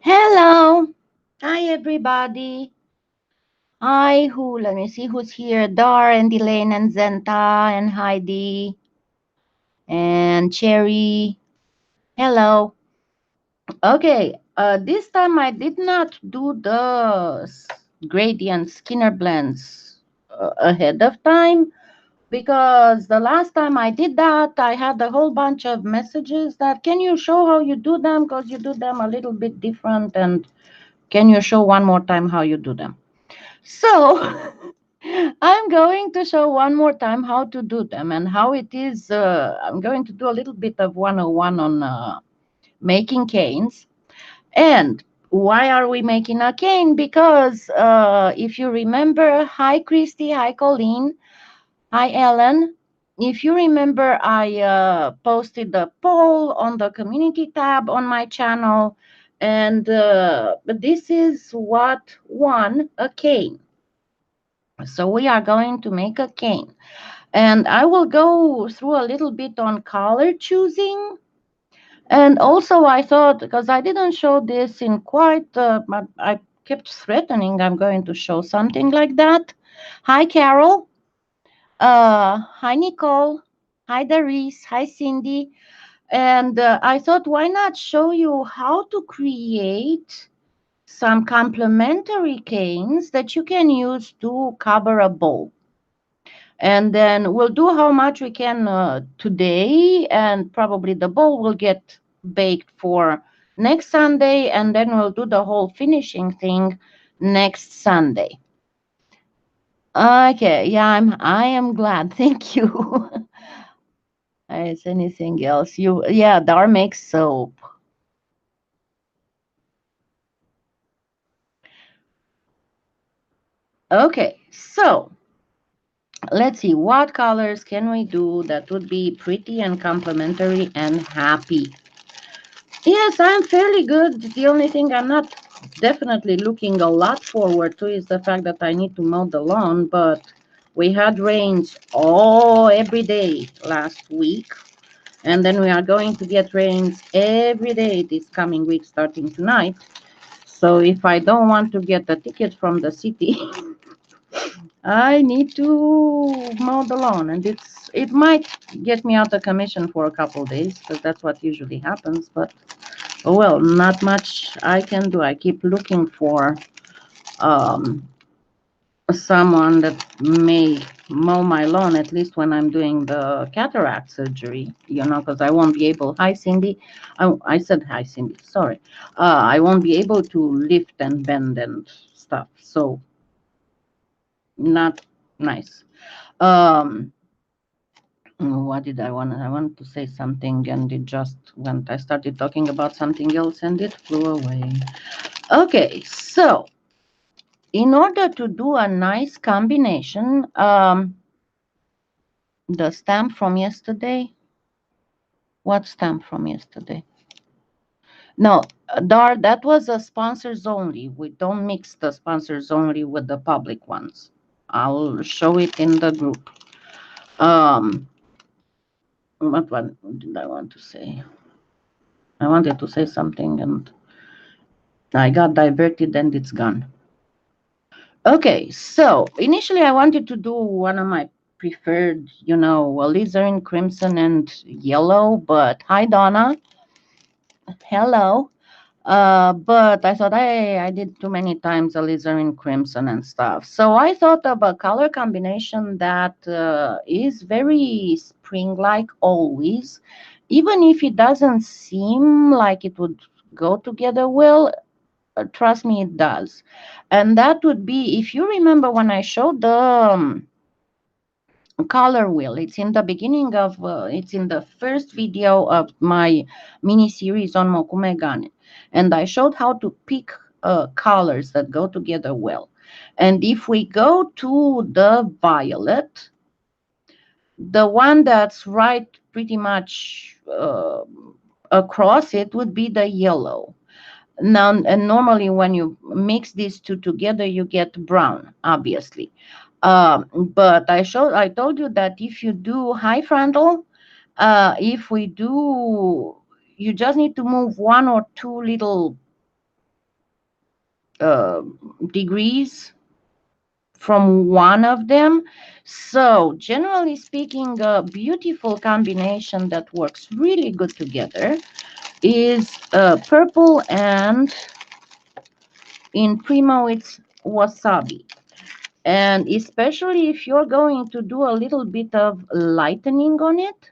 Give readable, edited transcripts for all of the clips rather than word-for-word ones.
Hello. Hi, everybody. Hi, let me see who's here. Dar and Elaine and Zenta and Heidi and Cherry. Hello. Okay, this time I did not do the gradient Skinner blends ahead of time because the last time I did that, I had a whole bunch of messages that can you show how you do them because you do them a little bit different, and can you show one more time how you do them? So I'm going to show one more time how to do them and how it is. I'm going to do a little bit of 101 on making canes. And why are we making a cane? Because if you remember, hi Christy, hi Colleen, hi Ellen. If you remember, I posted a poll on the community tab on my channel, and this is what won a cane. So we are going to make a cane. And I will go through a little bit on color choosing. And also I thought, because I didn't show this in quite, but I kept threatening I'm going to show something like that. Hi, Carol. Hi, Nicole. Hi, Darice. Hi, Cindy. And I thought, why not show you how to create some complementary canes that you can use to cover a bowl. And then we'll do how much we can today, and probably the bowl will get baked for next Sunday, and then we'll do the whole finishing thing next Sunday. Okay, yeah, I am glad. Thank you. Is anything else? Yeah, Dar makes soap. Okay, so let's see what colors can we do that would be pretty and complementary and happy. Yes, I'm fairly good. The only thing I'm not definitely looking a lot forward to is the fact that I need to mow the lawn, but we had rains every day last week, and then we are going to get rains every day this coming week starting tonight. So if I don't want to get a ticket from the city, I need to mow the lawn, and it might get me out of commission for a couple of days because that's what usually happens, but oh, well, not much I can do. I keep looking for um, someone that may mow my lawn, at least when I'm doing the cataract surgery, because I won't be able. Hi, Cindy. I said hi, Cindy. Sorry. I won't be able to lift and bend and stuff. So, not nice. Um, what did I want? I wanted to say something, and it just went. I started talking about something else, and it flew away. Okay, so in order to do a nice combination, the stamp from yesterday, what stamp from yesterday? No, Dar, that was a sponsors only. We don't mix the sponsors only with the public ones. I'll show it in the group. Um, what one did I want to say? I wanted to say something and I got diverted and it's gone. Okay, so initially I wanted to do one of my preferred, alizarin crimson and yellow, but hi Donna, hello. But I thought I did too many times alizarin crimson and stuff. So I thought of a color combination that is very spring-like always, even if it doesn't seem like it would go together well. Trust me, it does. And that would be, if you remember when I showed the color wheel, it's in the beginning of, it's in the first video of my mini series on Mokumegane. And I showed how to pick colors that go together well. And if we go to the violet, the one that's right pretty much across it would be the yellow. Now, and normally when you mix these two together, you get brown, obviously. But I told you that if you do high frontal, if we do, you just need to move one or two little uh, degrees from one of them. So generally speaking, a beautiful combination that works really good together is purple, and in Premo it's wasabi. And especially if you're going to do a little bit of lightening on it,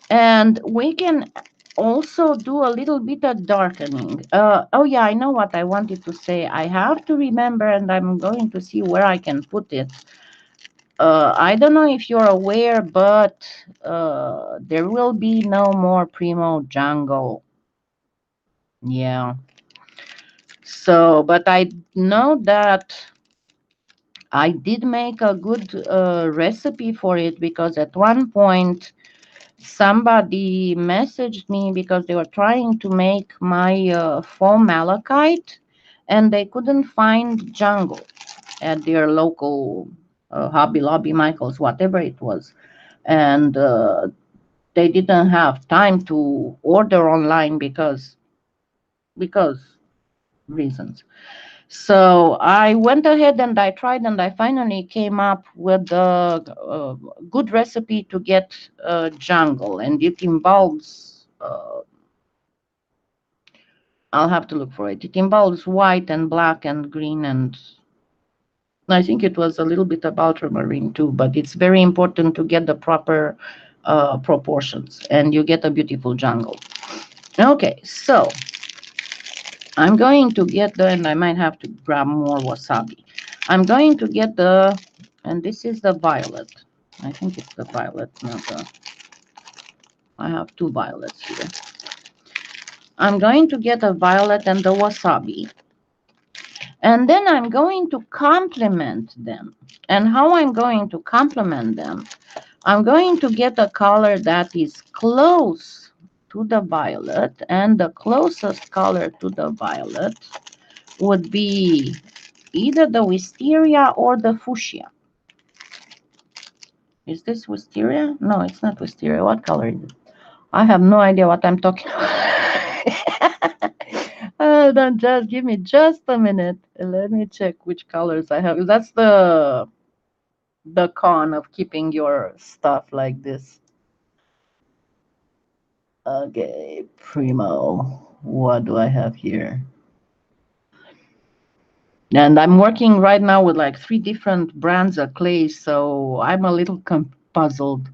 and we can also do a little bit of darkening. Oh yeah, I know what I wanted to say. I have to remember, and I'm going to see where I can put it. I don't know if you're aware, but there will be no more Premo Jungle. Yeah. So, but I know that I did make a good recipe for it, because at one point somebody messaged me because they were trying to make my foam malachite, and they couldn't find jungle at their local Hobby Lobby, Michaels, whatever it was. And they didn't have time to order online because reasons. So I went ahead and I tried, and I finally came up with a good recipe to get jungle, and it involves I'll have to look for it. It involves white and black and green, and I think it was a little bit of ultramarine too, but it's very important to get the proper proportions, and you get a beautiful jungle. Okay, so I'm going to get the, and I might have to grab more wasabi. I'm going to get the, and this is the violet. I think it's the violet, not the, I have two violets here. I'm going to get a violet and the wasabi. And then I'm going to complement them. And how I'm going to complement them, I'm going to get a color that is close to the violet, and the closest color to the violet would be either the wisteria or the fuchsia. Is this wisteria? No, it's not wisteria. What color is it? I have no idea what I'm talking about. Don't just give me just a minute. Let me check which colors I have. That's the con of keeping your stuff like this. Okay, Premo. What do I have here? And I'm working right now with like 3 different brands of clay, so I'm a little puzzled.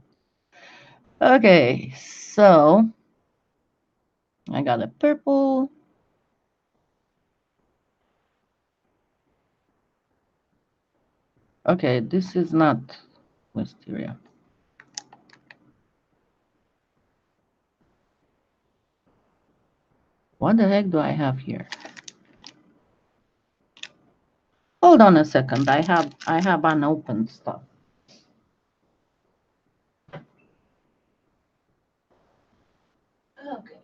Okay, so I got a purple. Okay, this is not wisteria. What the heck do I have here? Hold on a second. I have unopened stuff. Okay.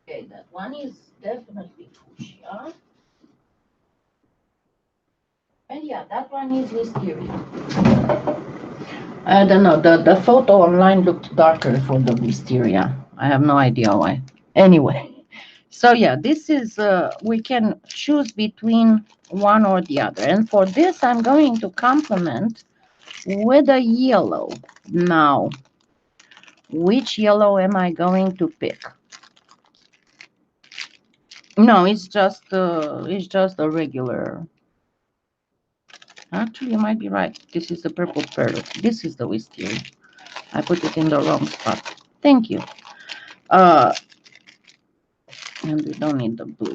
Okay, that one is definitely fuchsia. And yeah, that one is wisteria. I don't know. The photo online looked darker for the wisteria. I have no idea why. Anyway, so yeah, this is we can choose between one or the other. And for this, I'm going to complement with a yellow. Now, which yellow am I going to pick? No, it's just a regular. Actually, you might be right. This is the purple pearl. This is the wisteria. I put it in the wrong spot. Thank you. And we don't need the blue.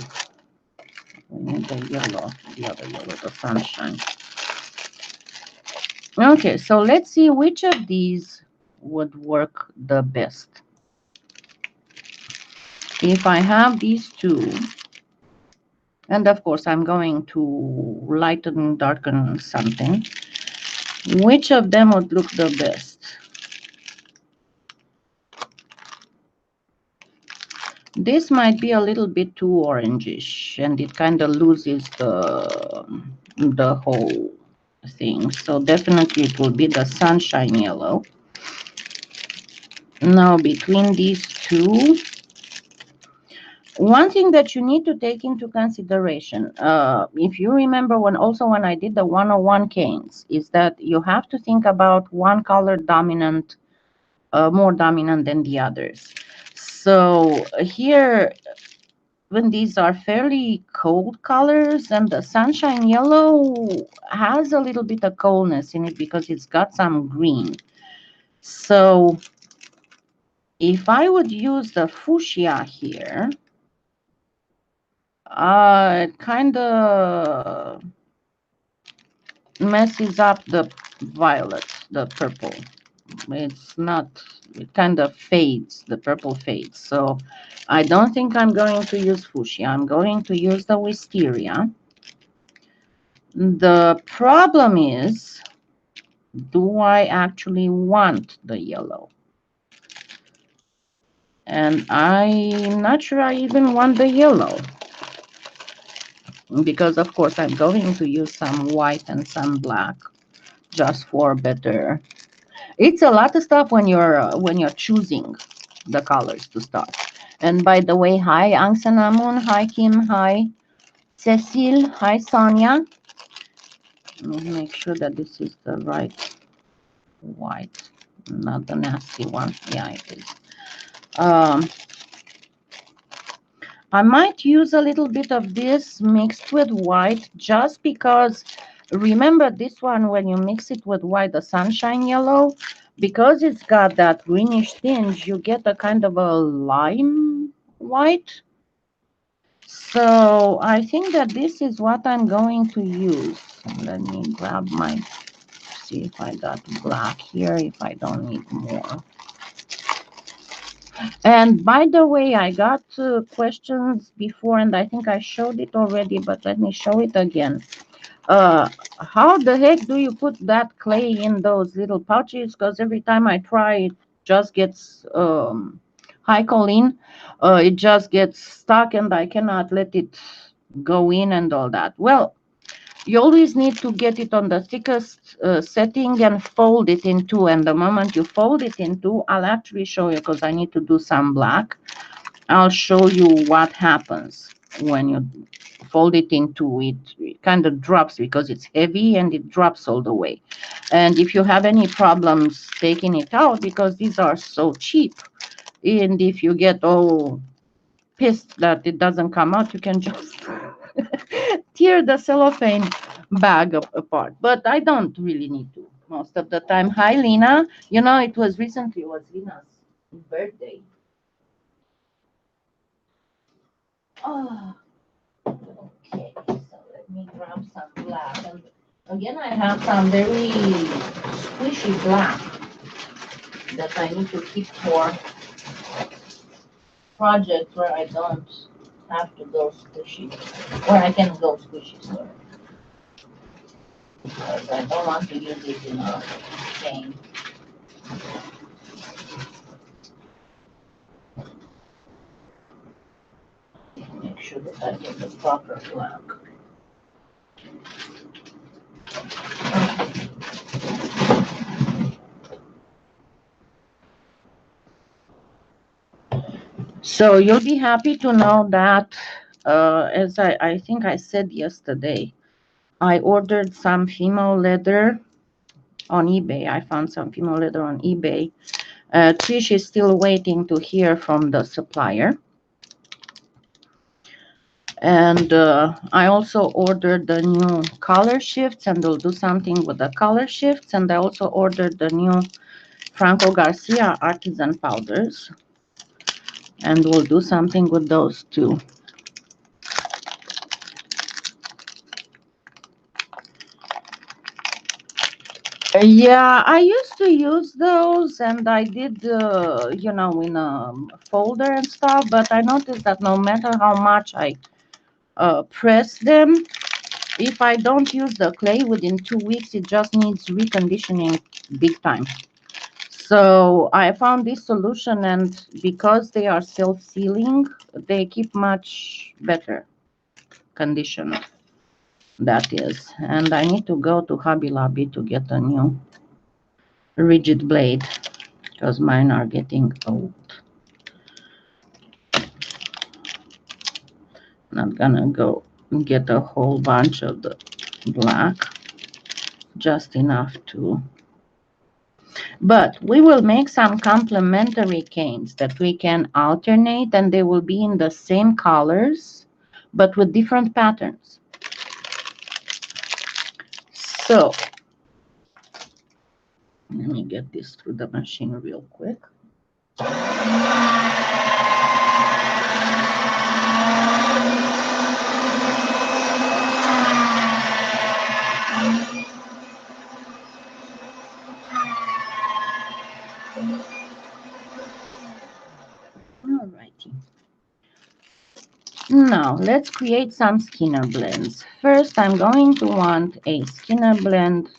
We need the yellow, the other yellow, the sunshine. Okay, so let's see which of these would work the best. If I have these two, and of course I'm going to lighten and darken something, which of them would look the best? This might be a little bit too orangish, and it kind of loses the whole thing. So definitely it will be the sunshine yellow. Now between these two, one thing that you need to take into consideration, if you remember when I did the 101 canes, is that you have to think about one color dominant, more dominant than the others. So here, when these are fairly cold colors, and the sunshine yellow has a little bit of coldness in it because it's got some green. So if I would use the fuchsia here, it kind of messes up the violet, the purple. It's not, it kind of fades, the purple fades. So I don't think I'm going to use fuchsia. I'm going to use the wisteria. The problem is, do I actually want the yellow? And I'm not sure I even want the yellow, because of course I'm going to use some white and some black just for better. It's a lot of stuff when you're choosing the colors to start. And by the way, hi Angsanamun, hi Kim, hi Cecile, hi Sonia. Let me make sure that this is the right white, not the nasty one. Yeah, it is. I might use a little bit of this mixed with white, just because, remember this one, when you mix it with white, the sunshine yellow, because it's got that greenish tinge, you get a kind of a lime white. So I think that this is what I'm going to use. Let me grab my, see if I got black here, if I don't need more. And by the way, I got questions before, and I think I showed it already, but let me show it again. How the heck do you put that clay in those little pouches? Because every time I try, it just gets, hi Colleen, it just gets stuck and I cannot let it go in and all that. Well, you always need to get it on the thickest setting and fold it in two. And the moment you fold it in two, I'll actually show you, because I need to do some black. I'll show you what happens when you fold it in two. It kind of drops because it's heavy, and it drops all the way. And if you have any problems taking it out, because these are so cheap, and if you get all pissed that it doesn't come out, you can just tear the cellophane bag apart. But I don't really need to most of the time. Hi, Lena. You know, it was recently, it was Lena's birthday. Oh, okay. So let me grab some black. And again, I have some very squishy black that I need to keep for projects where I don't have to go squishy, where I can go squishy, sorry. Because I don't want to use it in a game. Make sure that I get the proper black. So you'll be happy to know that, as I think I said yesterday, I ordered some Fimo leather on eBay. I found some Fimo leather on eBay. Trish is still waiting to hear from the supplier. And I also ordered the new color shifts, and they'll do something with the color shifts. And I also ordered the new Franco Garcia artisan powders, and we'll do something with those too. Yeah, I used to use those, and I did, you know, in a folder and stuff, but I noticed that no matter how much I press them, if I don't use the clay within 2 weeks, it just needs reconditioning big time. So I found this solution, and because they are self-sealing, they keep much better condition. that is. And I need to go to Hobby Lobby to get a new rigid blade because mine are getting old. Not gonna go get a whole bunch of the black, just enough to. But we will make some complementary canes that we can alternate, and they will be in the same colors but with different patterns. So let me get this through the machine real quick. Alrighty. Now let's create some Skinner blends. First, I'm going to want a Skinner blend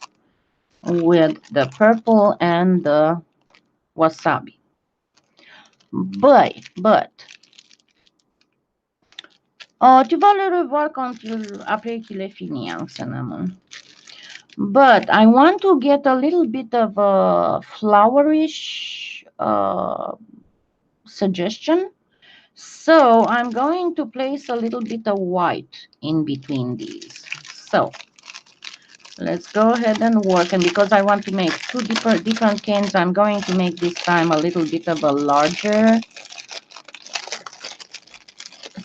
with the purple and the wasabi. Tu vas le revoir après qu'il est fini, hein, cinnamon. But I want to get a little bit of a flowerish suggestion. So I'm going to place a little bit of white in between these. So let's go ahead and work. And because I want to make two different canes, I'm going to make this time a little bit of a larger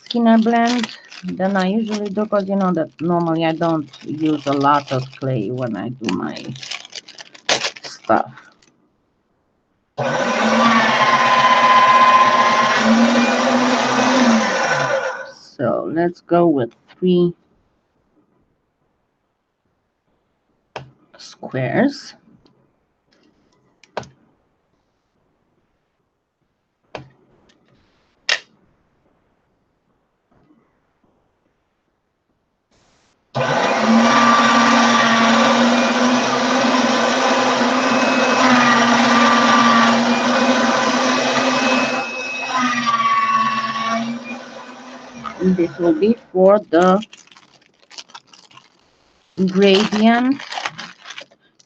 Skinner blend than I usually do, because you know that normally I don't use a lot of clay when I do my stuff. So let's go with 3 squares. This will be for the gradient.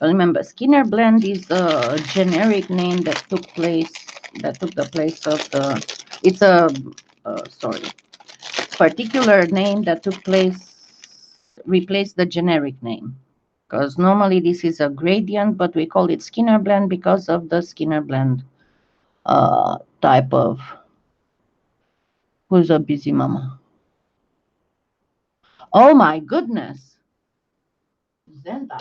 Remember, Skinner blend is a generic name that took the place of the. It's a particular name that replaced the generic name. Because normally this is a gradient, but we call it Skinner blend because of the Skinner blend type of. Who's a busy mama? Oh my goodness. Zenda.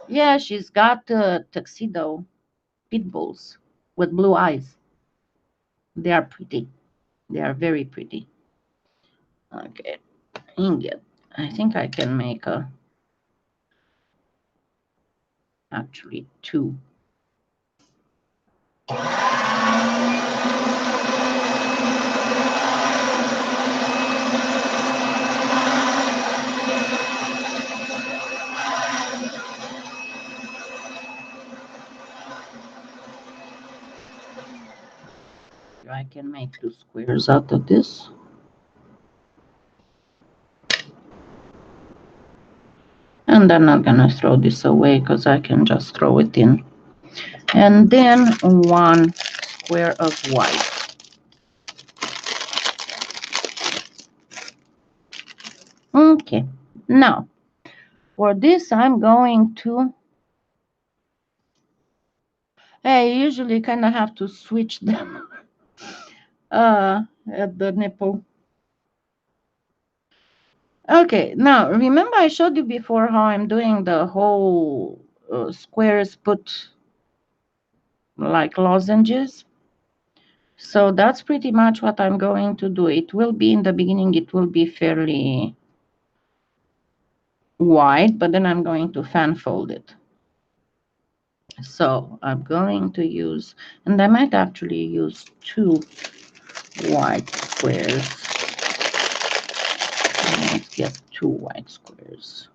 Yeah, she's got tuxedo pit bulls with blue eyes. They are pretty. They are very pretty. Okay, ingot. I think I can make actually 2. I can make 2 squares out of this. And I'm not gonna throw this away because I can just throw it in. And then 1 square of white. Okay, now for this I'm going to. I usually kind of have to switch them at the nipple. Okay, now remember I showed you before how I'm doing the whole squares put like lozenges. So that's pretty much what I'm going to do. It will be in the beginning, it will be fairly wide, but then I'm going to fan fold it. So I'm going to use, and I might actually use 2 white squares. Let's get 2 white squares.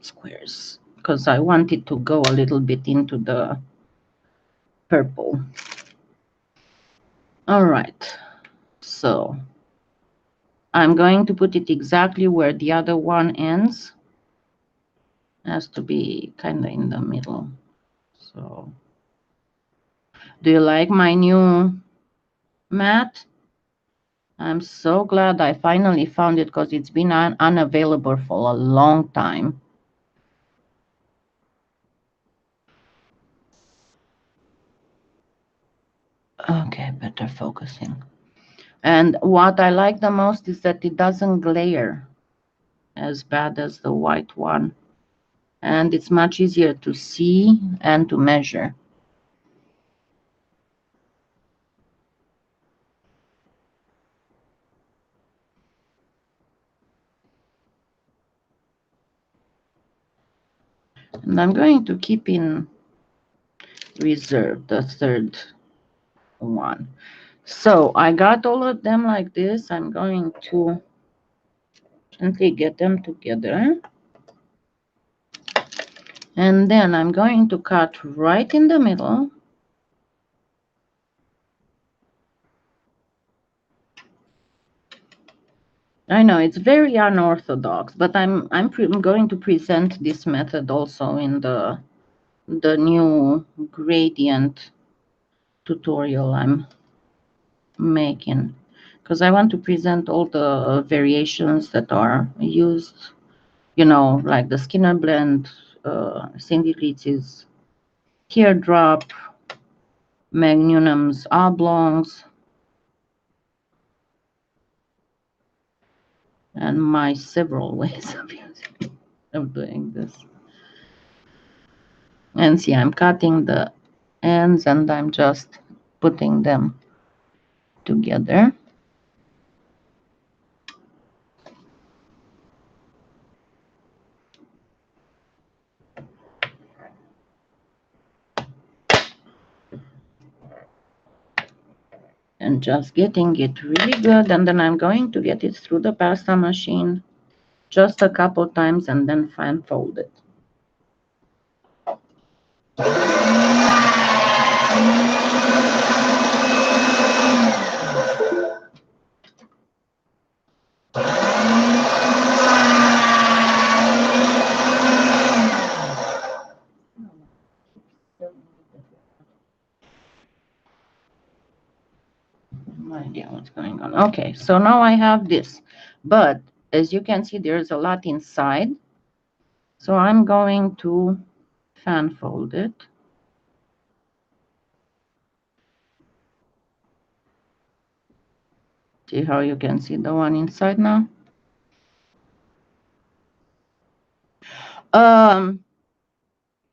squares because I want it to go a little bit into the purple. All right, so I'm going to put it exactly where the other one ends. It has to be kind of in the middle. So, do you like my new mat? I'm so glad I finally found it because it's been unavailable for a long time. Okay, better focusing. And what I like the most is that it doesn't glare as bad as the white one. And it's much easier to see and to measure. And I'm going to keep in reserve the third one. So I got all of them like this. I'm going to gently get them together. And then I'm going to cut right in the middle. I know it's very unorthodox, but I'm going to present this method also in the new gradient tutorial I'm making, because I want to present all the variations that are used, you know, like the Skinner blend, Cindy Litz's teardrop, Magnum's oblongs, and my several ways of doing this. And see, I'm cutting the ends and I'm just putting them together. And just getting it really good, and then I'm going to get it through the pasta machine just a couple times and then fan fold it. No idea what's going on. Okay, so now I have this, but as you can see, there's a lot inside. So I'm going to fan fold it. See how you can see the one inside now? On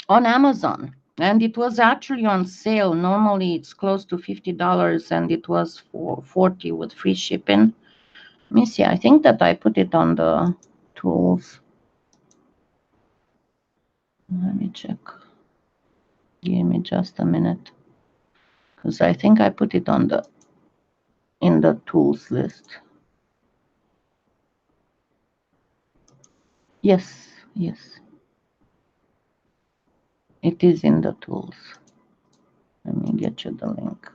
Amazon, and it was actually on sale. Normally it's close to $50, and it was for $40 with free shipping. Let me see. I think that I put it on the tools. Let me check. Give me just a minute, because I think I put it on in the tools list. Yes, yes. It is in the tools. Let me get you the link.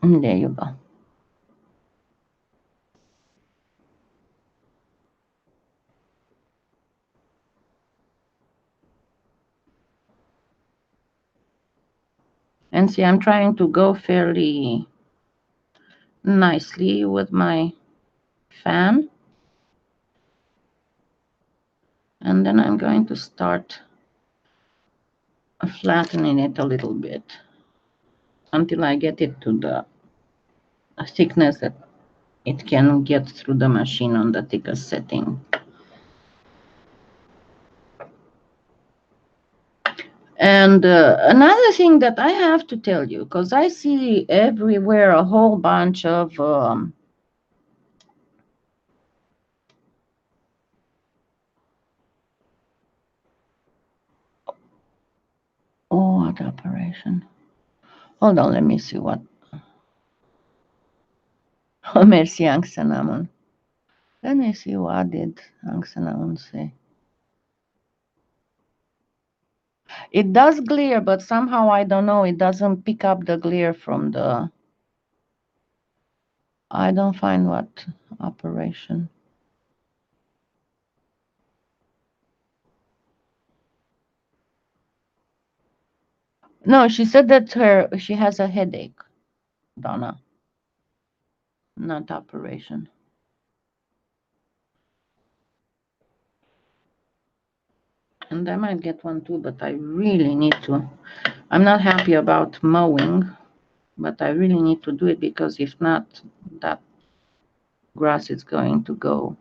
And there you go. And see, I'm trying to go fairly nicely with my fan. And then I'm going to start flattening it a little bit until I get it to the thickness that it can get through the machine on the thickest setting. And another thing that I have to tell you, because I see everywhere a whole bunch of what operation? Hold on, let me see what Oh, merci, Young Cinnamon. Let me see what did Young Cinnamon say. It does glare, but somehow I don't know. It doesn't pick up the glare from the. I don't find what operation. No, she said that she has a headache, Donna, not operation. And I might get one too, but I really need to. I'm not happy about mowing, but I really need to do it because if not, that grass is going to go.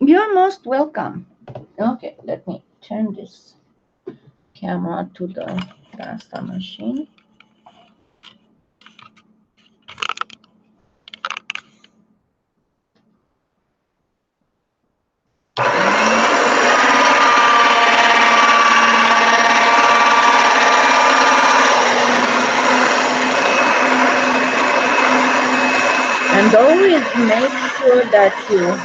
You're most welcome. Okay, let me turn this camera to the pasta machine. And always make sure that you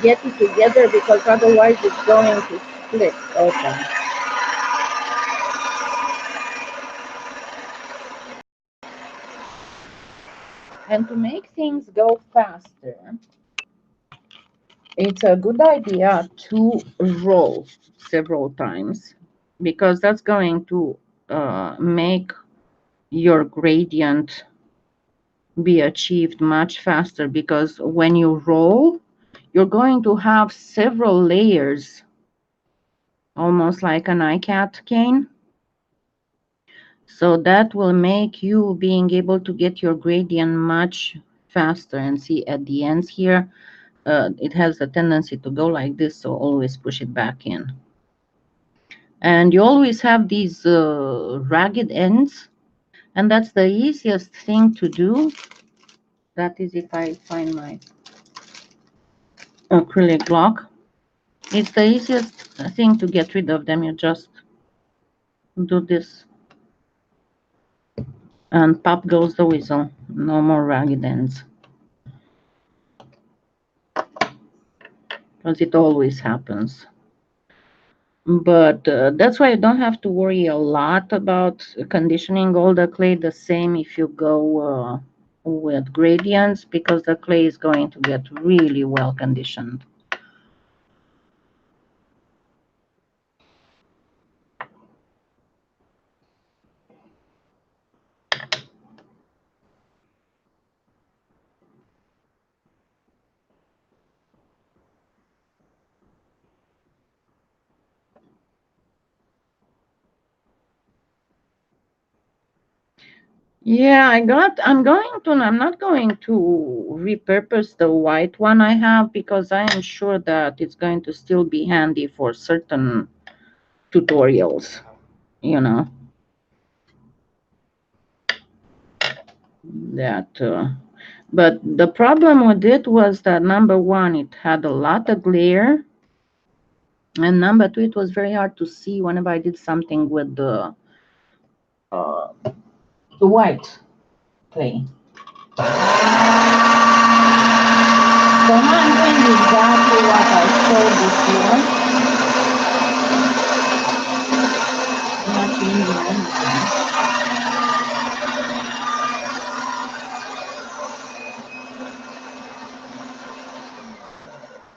get it together because otherwise it's going to split open. And to make things go faster, it's a good idea to roll several times because that's going to make your gradient be achieved much faster because when you roll, you're going to have several layers, almost like an ICAT cane. So that will make you being able to get your gradient much faster. And see at the ends here, it has a tendency to go like this, so always push it back in. And you always have these ragged ends, and that's the easiest thing to do. That is if I find my acrylic block. It's the easiest thing to get rid of them. You just do this and pop goes the whistle. No more ragged ends. Because it always happens. But that's why you don't have to worry a lot about conditioning all the clay the same if you go with gradients, because the clay is going to get really well conditioned. Yeah, I'm not going to repurpose the white one I have because I am sure that it's going to still be handy for certain tutorials, you know, that, but the problem with it was that number one, it had a lot of glare, and number two, it was very hard to see whenever I did something with uh, the white clay. So now I'm doing exactly what I showed before. I'm not changing anything.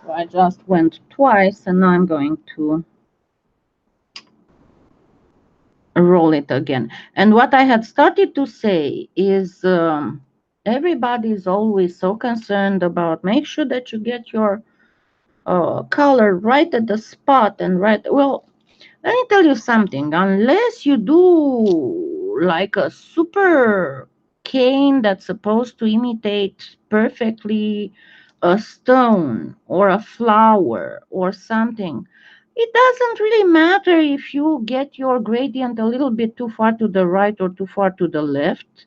So I just went twice, and now I'm going to roll it again. And what I had started to say is everybody is always so concerned about make sure that you get your color right at the spot and right. Well, let me tell you something. Unless you do like a super cane that's supposed to imitate perfectly a stone or a flower or something, it doesn't really matter if you get your gradient a little bit too far to the right or too far to the left.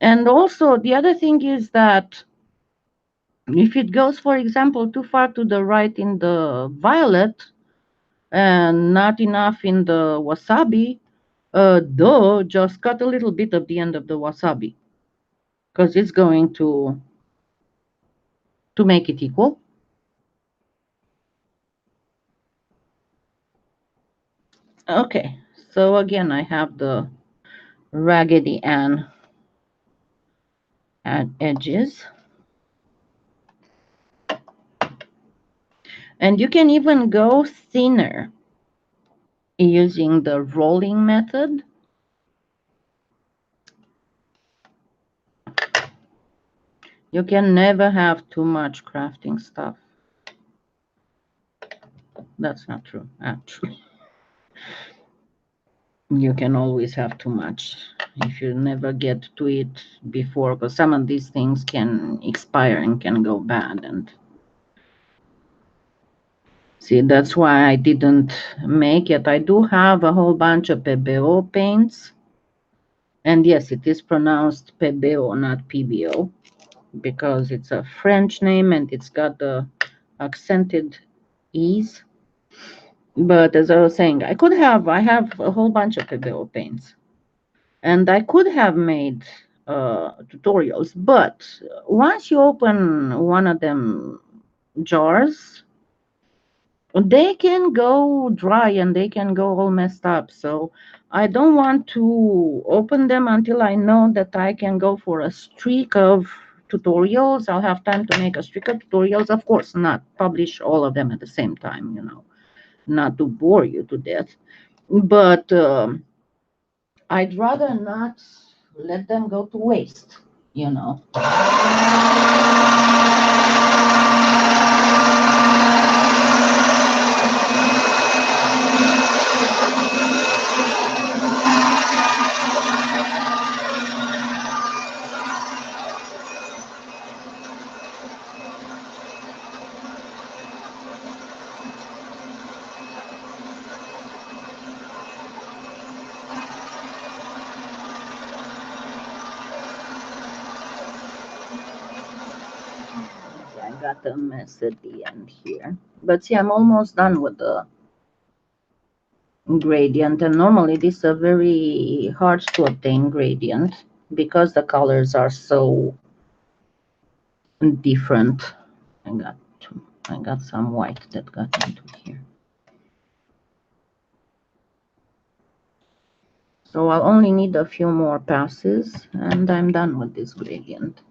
And also, the other thing is that if it goes, for example, too far to the right in the violet, and not enough in the wasabi, just cut a little bit of the end of the wasabi because it's going to make it equal. Okay, so again I have the Raggedy Ann at edges, and you can even go thinner using the rolling method. You can never have too much crafting stuff. That's not true, actually. You can always have too much if you never get to it before, because some of these things can expire and can go bad. And see, that's why I didn't make it. I do have a whole bunch of PBO paints. And yes, it is pronounced PBO, not PBO, because it's a French name and it's got the accented E's. But as I was saying, I have a whole bunch of PBO paints. And I could have made tutorials, but once you open one of them jars, they can go dry and they can go all messed up. So I don't want to open them until I know that I can go for a streak of tutorials. I'll have time to make a streak of tutorials. Of course, not publish all of them at the same time, not to bore you to death. But I'd rather not let them go to waste. I got a mess at the end here. But see, I'm almost done with the gradient. And normally this is a very hard to obtain gradient because the colors are so different. I got some white that got into here. So I'll only need a few more passes and I'm done with this gradient.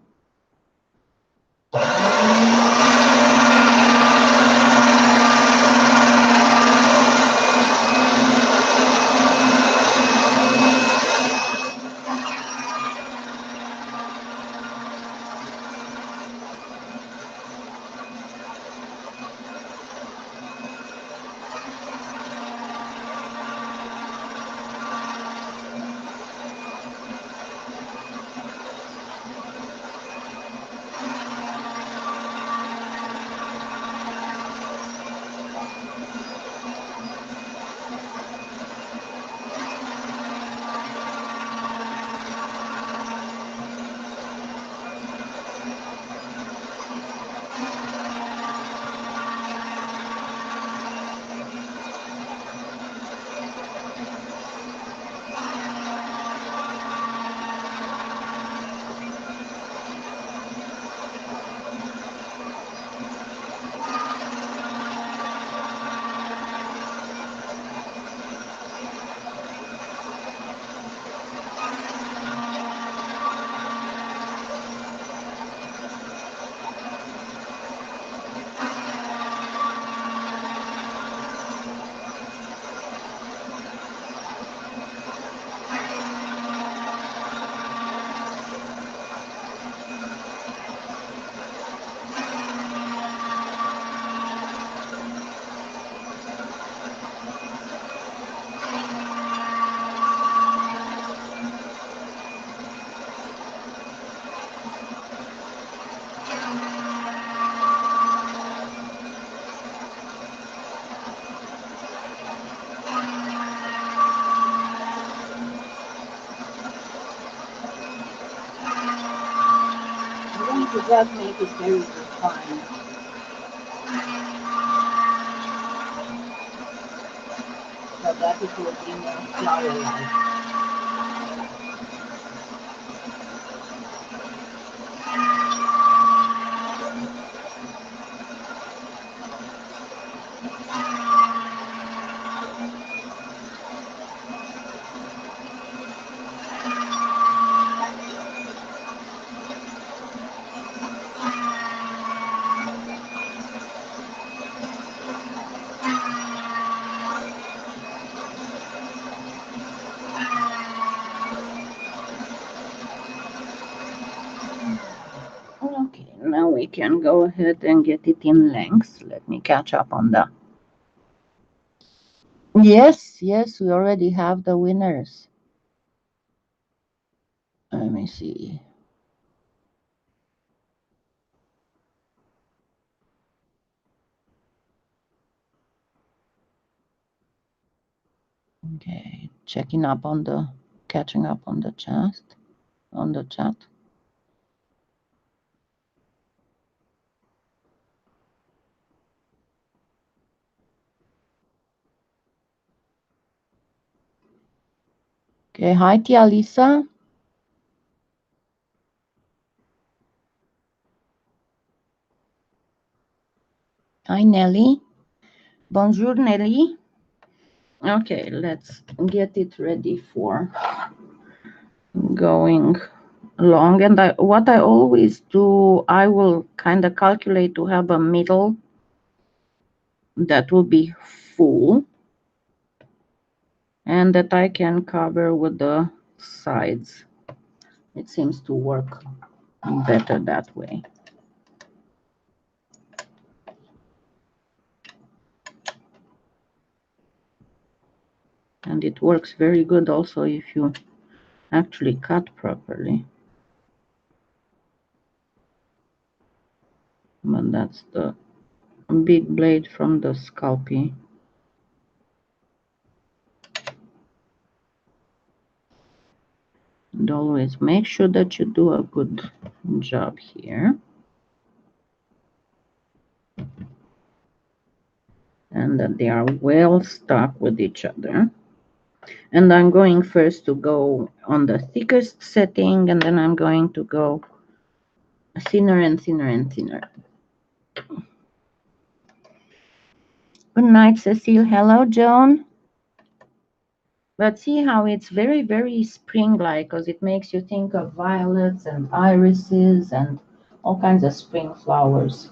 It does make it very refined. that it will be more flower-like. Okay, now we can go ahead and get it in length. Let me catch up on the... Yes, yes, we already have the winners. Let me see. Okay, catching up on the chat. Okay, hi Tia Lisa. Hi Nelly. Bonjour Nelly. Okay, let's get it ready for going long. And what I always do, I will kind of calculate to have a middle that will be full and that I can cover with the sides. It seems to work better that way. And it works very good also if you actually cut properly. But that's the big blade from the Scalpey. And always make sure that you do a good job here. And that they are well stuck with each other. And I'm going first to go on the thickest setting, and then I'm going to go thinner and thinner and thinner. Good night, Cecile. Hello, Joan. But see how it's very, very spring-like, because it makes you think of violets and irises and all kinds of spring flowers.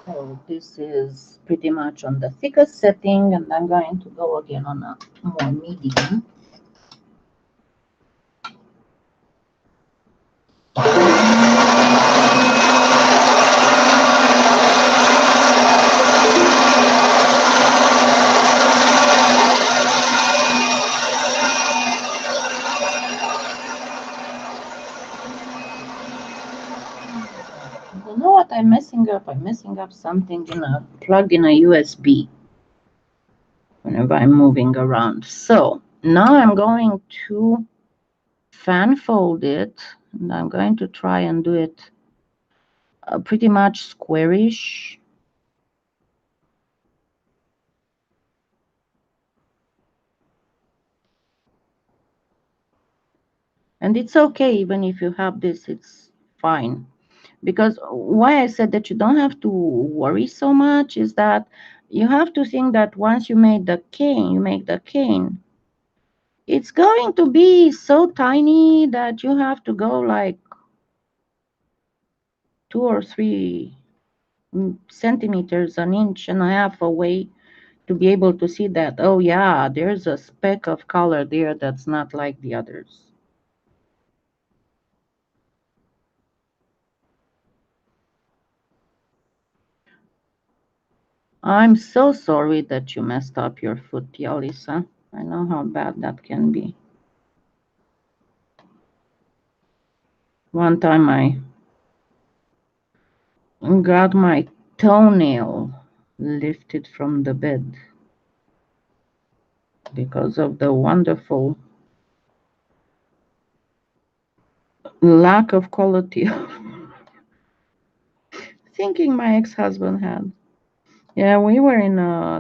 So this is pretty much on the thickest setting, and I'm going to go again on a more medium. You know what I'm messing up? I'm messing up something plugged in a USB whenever I'm moving around. So now I'm going to fan fold it, and I'm going to try and do it pretty much squarish. And it's okay, even if you have this, it's fine. Because why I said that you don't have to worry so much is that you have to think that once you make the cane, it's going to be so tiny that you have to go like 2 or 3 centimeters, an inch and a half away to be able to see that, oh yeah, there's a speck of color there that's not like the others. I'm so sorry that you messed up your foot, Lisa. I know how bad that can be. One time I got my toenail lifted from the bed because of the wonderful lack of quality thinking my ex-husband had. Yeah, we were in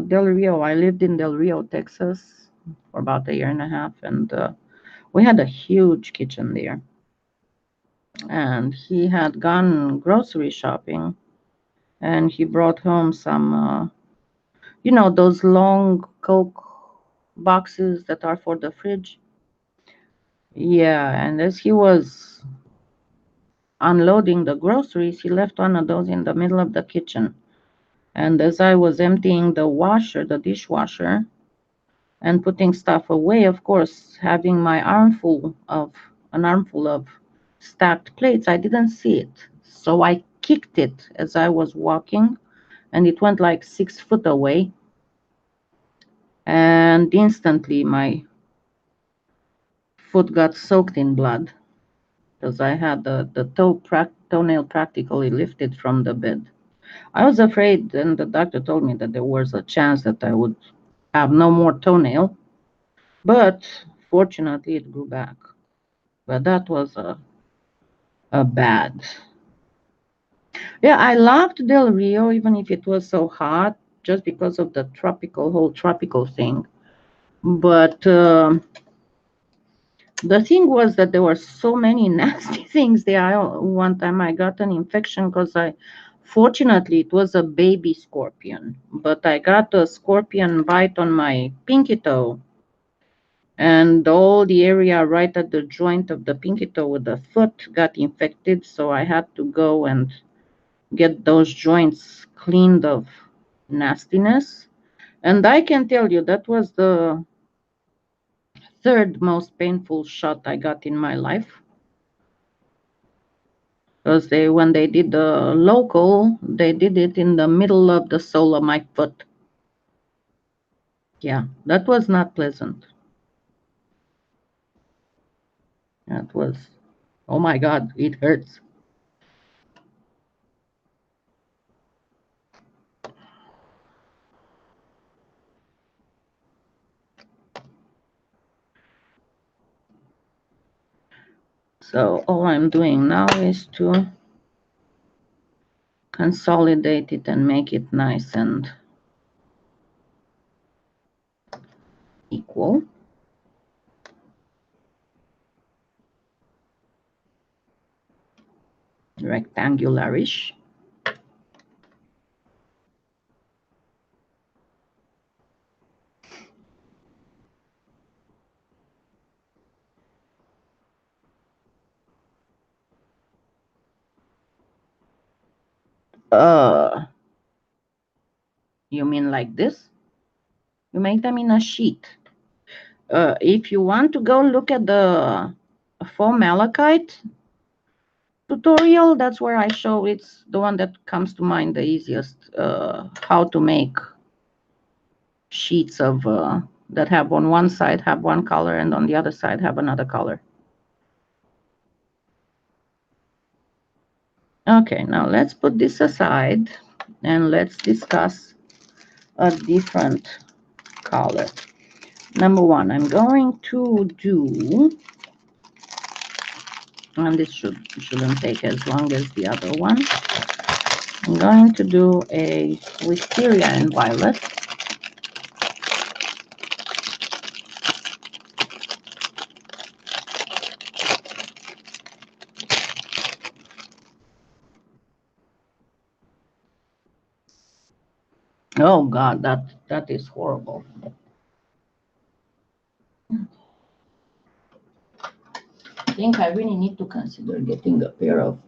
Del Rio. I lived in Del Rio, Texas for about a year and a half, and we had a huge kitchen there. And he had gone grocery shopping, and he brought home some, those long Coke boxes that are for the fridge. Yeah, and as he was unloading the groceries, he left one of those in the middle of the kitchen. And as I was emptying the dishwasher, and putting stuff away, of course, having an armful of stacked plates, I didn't see it. So I kicked it as I was walking, and it went like 6 foot away. And instantly my foot got soaked in blood because I had the toenail practically lifted from the bed. I was afraid, and the doctor told me that there was a chance that I would have no more toenail, but fortunately it grew back. But that was a bad. Yeah, I loved Del Rio, even if it was so hot, just because of the whole tropical thing. But the thing was that there were so many nasty things there. One time I got an infection because fortunately, it was a baby scorpion, but I got a scorpion bite on my pinky toe, and all the area right at the joint of the pinky toe with the foot got infected. So I had to go and get those joints cleaned of nastiness. And I can tell you that was the third most painful shot I got in my life. Because when they did the local, they did it in the middle of the sole of my foot. Yeah, that was not pleasant. That was, oh my God, it hurts. So all I'm doing now is to consolidate it and make it nice and equal. Rectangularish. Uh, you mean like this? You make them in a sheet. If you want to go look at the foam malachite tutorial, that's where I show. It's the one that comes to mind the easiest, how to make sheets of that have on one side have one color and on the other side have another color. Okay, now let's put this aside and let's discuss a different color. Number one, I'm going to do, and this shouldn't take as long as the other one. I'm going to do a wisteria and violet. Oh God, that is horrible. I think I really need to consider getting a pair of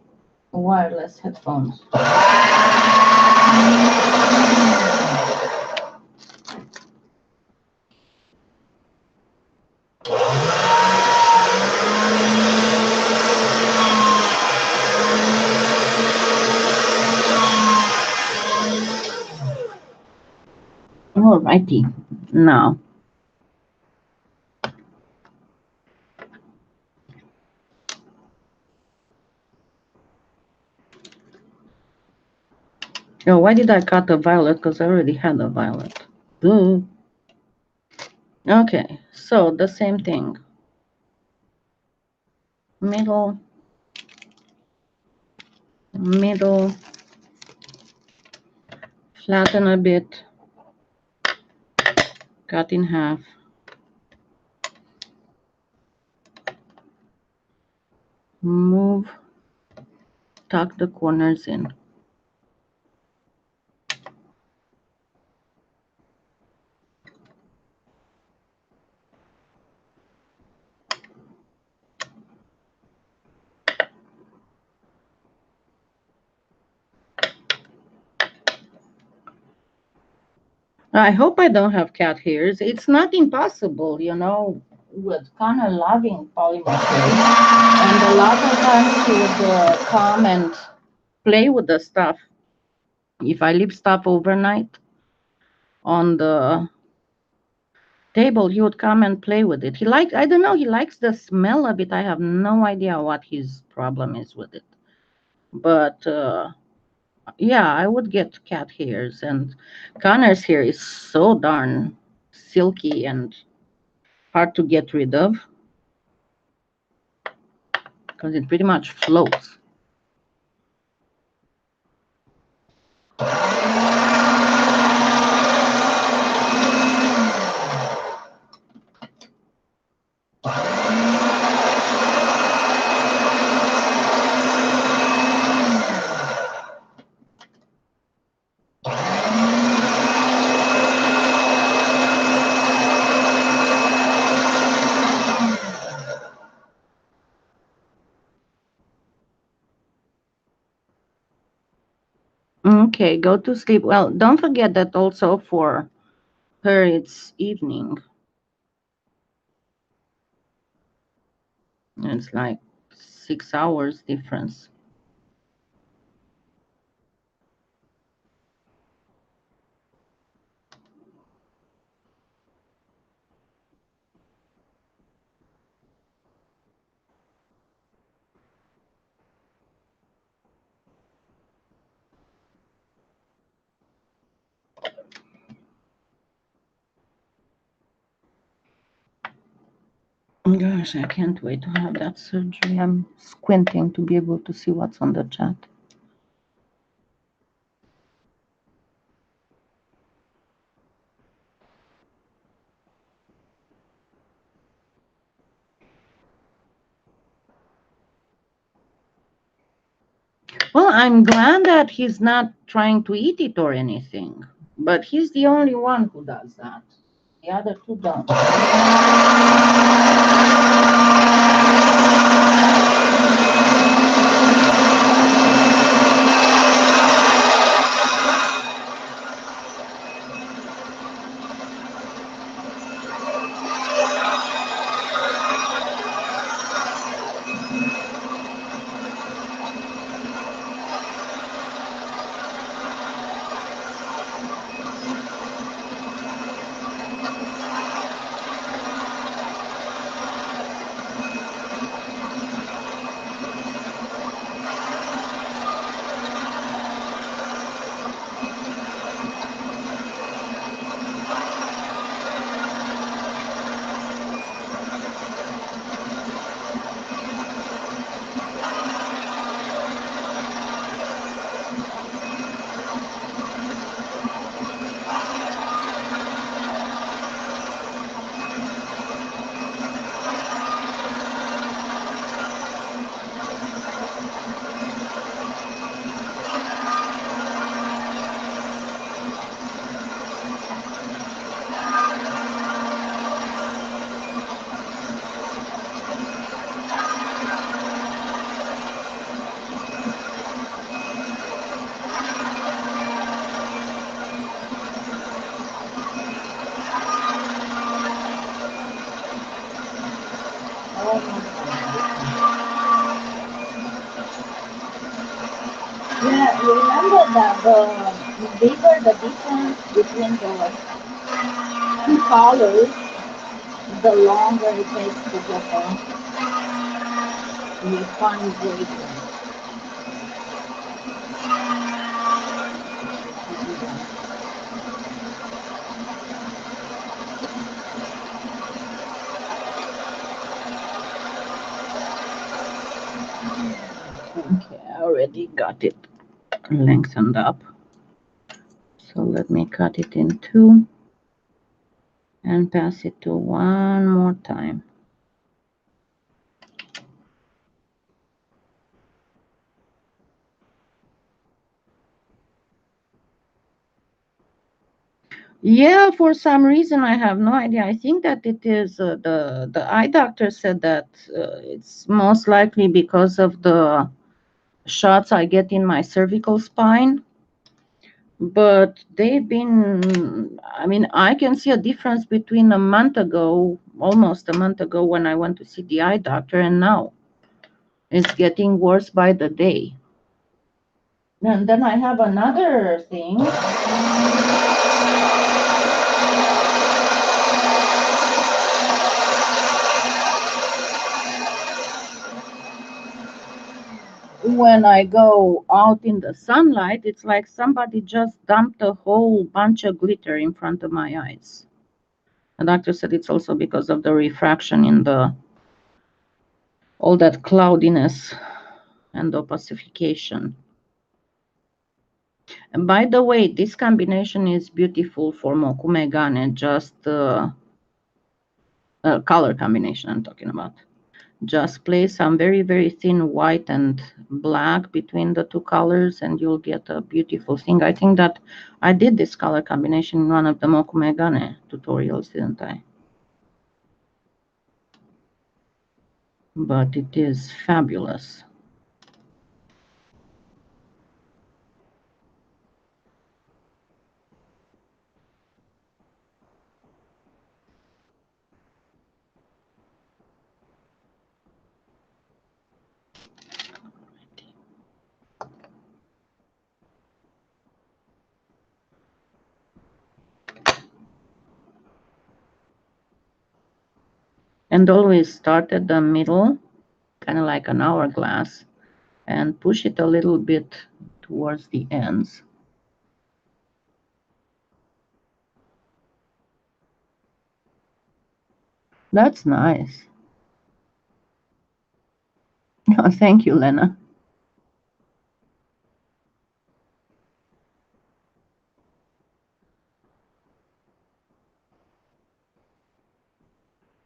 wireless headphones. Alrighty, now. Oh, why did I cut a violet? Because I already had a violet. Boo. Okay, so the same thing. Middle middle, flatten a bit, cut in half. Move, tuck the corners in. I hope I don't have cat hairs. It's not impossible, you know, with kind of loving polymer. And a lot of times he would come and play with the stuff. If I leave stuff overnight on the table, he would come and play with it. He likes, I don't know, he likes the smell of it. I have no idea what his problem is with it. But yeah, I would get cat hairs, and Connor's hair is so darn silky and hard to get rid of because it pretty much floats. Okay, go to sleep. Well, don't forget that also for her it's evening. It's like 6 hours difference. Gosh, I can't wait to have that surgery. I'm squinting to be able to see what's on the chat. Well, I'm glad that he's not trying to eat it or anything, but he's the only one who does that. The other two don't. Yeah, you remember that the bigger the difference between the two colors, the longer it takes to get the fine gradient. Okay, I already got it lengthened up. So let me cut it in two and pass it to one more time. Yeah, for some reason I have no idea. I think that it is the eye doctor said that it's most likely because of the shots I get in my cervical spine. But they've been, I mean, I can see a difference between a month ago, almost a month ago, when I went to see the eye doctor, and now it's getting worse by the day. And then I have another thing. When I go out in the sunlight, it's like somebody just dumped a whole bunch of glitter in front of my eyes. The doctor said it's also because of the refraction in the all that cloudiness and opacification. And by the way, this combination is beautiful for mokumegane, just color combination I'm talking about. Just place some very, very thin white and black between the two colors and you'll get a beautiful thing. I think that I did this color combination in one of the mokumegane tutorials, didn't I? But it is fabulous. And always start at the middle, kind of like an hourglass, and push it a little bit towards the ends. That's nice. Oh, thank you, Lena.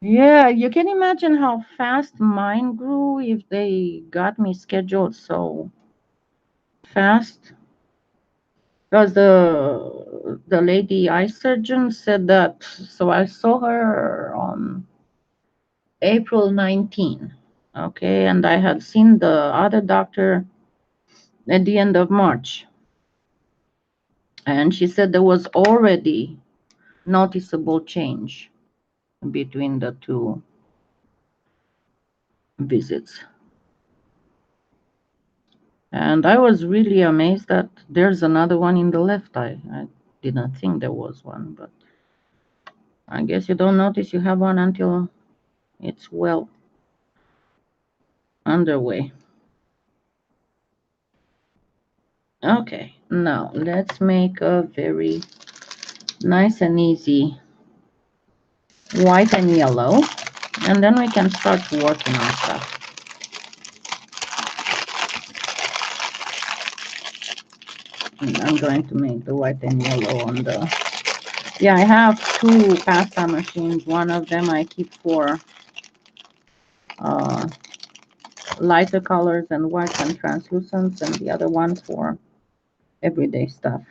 Yeah, you can imagine how fast mine grew if they got me scheduled so fast. Because the lady eye surgeon said that, so I saw her on April 19, okay, and I had seen the other doctor at the end of March. And she said there was already noticeable change between the two visits. And I was really amazed that there's another one in the left eye. I didn't think there was one, but I guess you don't notice you have one until it's well underway. Okay, now let's make a very nice and easy white and yellow, and then we can start working on stuff. And I'm going to make the white and yellow on the, yeah, I have two pasta machines. One of them I keep for lighter colors and whites and translucents, and the other one for everyday stuff.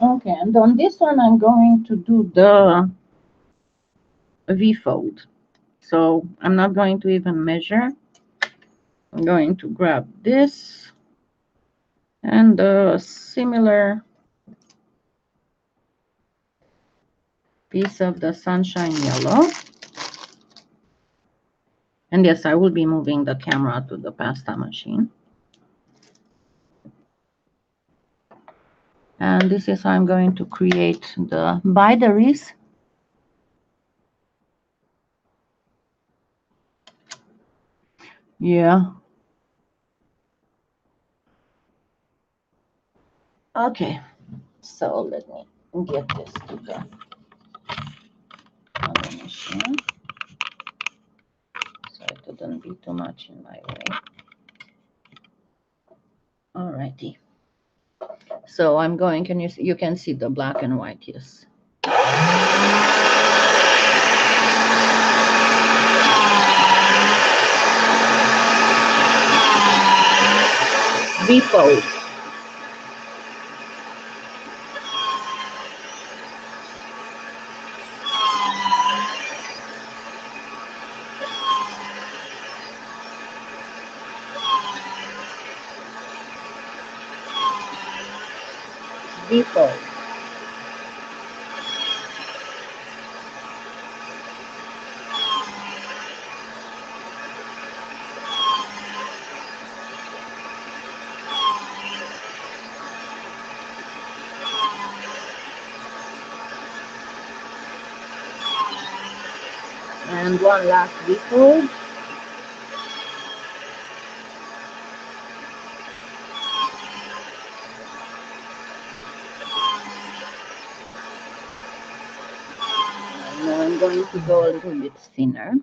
Okay, and on this one I'm going to do the V-fold. So I'm not going to even measure. I'm going to grab this and a similar piece of the sunshine yellow. And yes, I will be moving the camera to the pasta machine. And this is how I'm going to create the bideries. Yeah. Okay. So let me get this to the other machine so it wouldn't be too much in my way. Alrighty. So I'm going, can you can see the black and white, yes. Refold. Refold. And one last refold. And now I'm going to go a little bit thinner.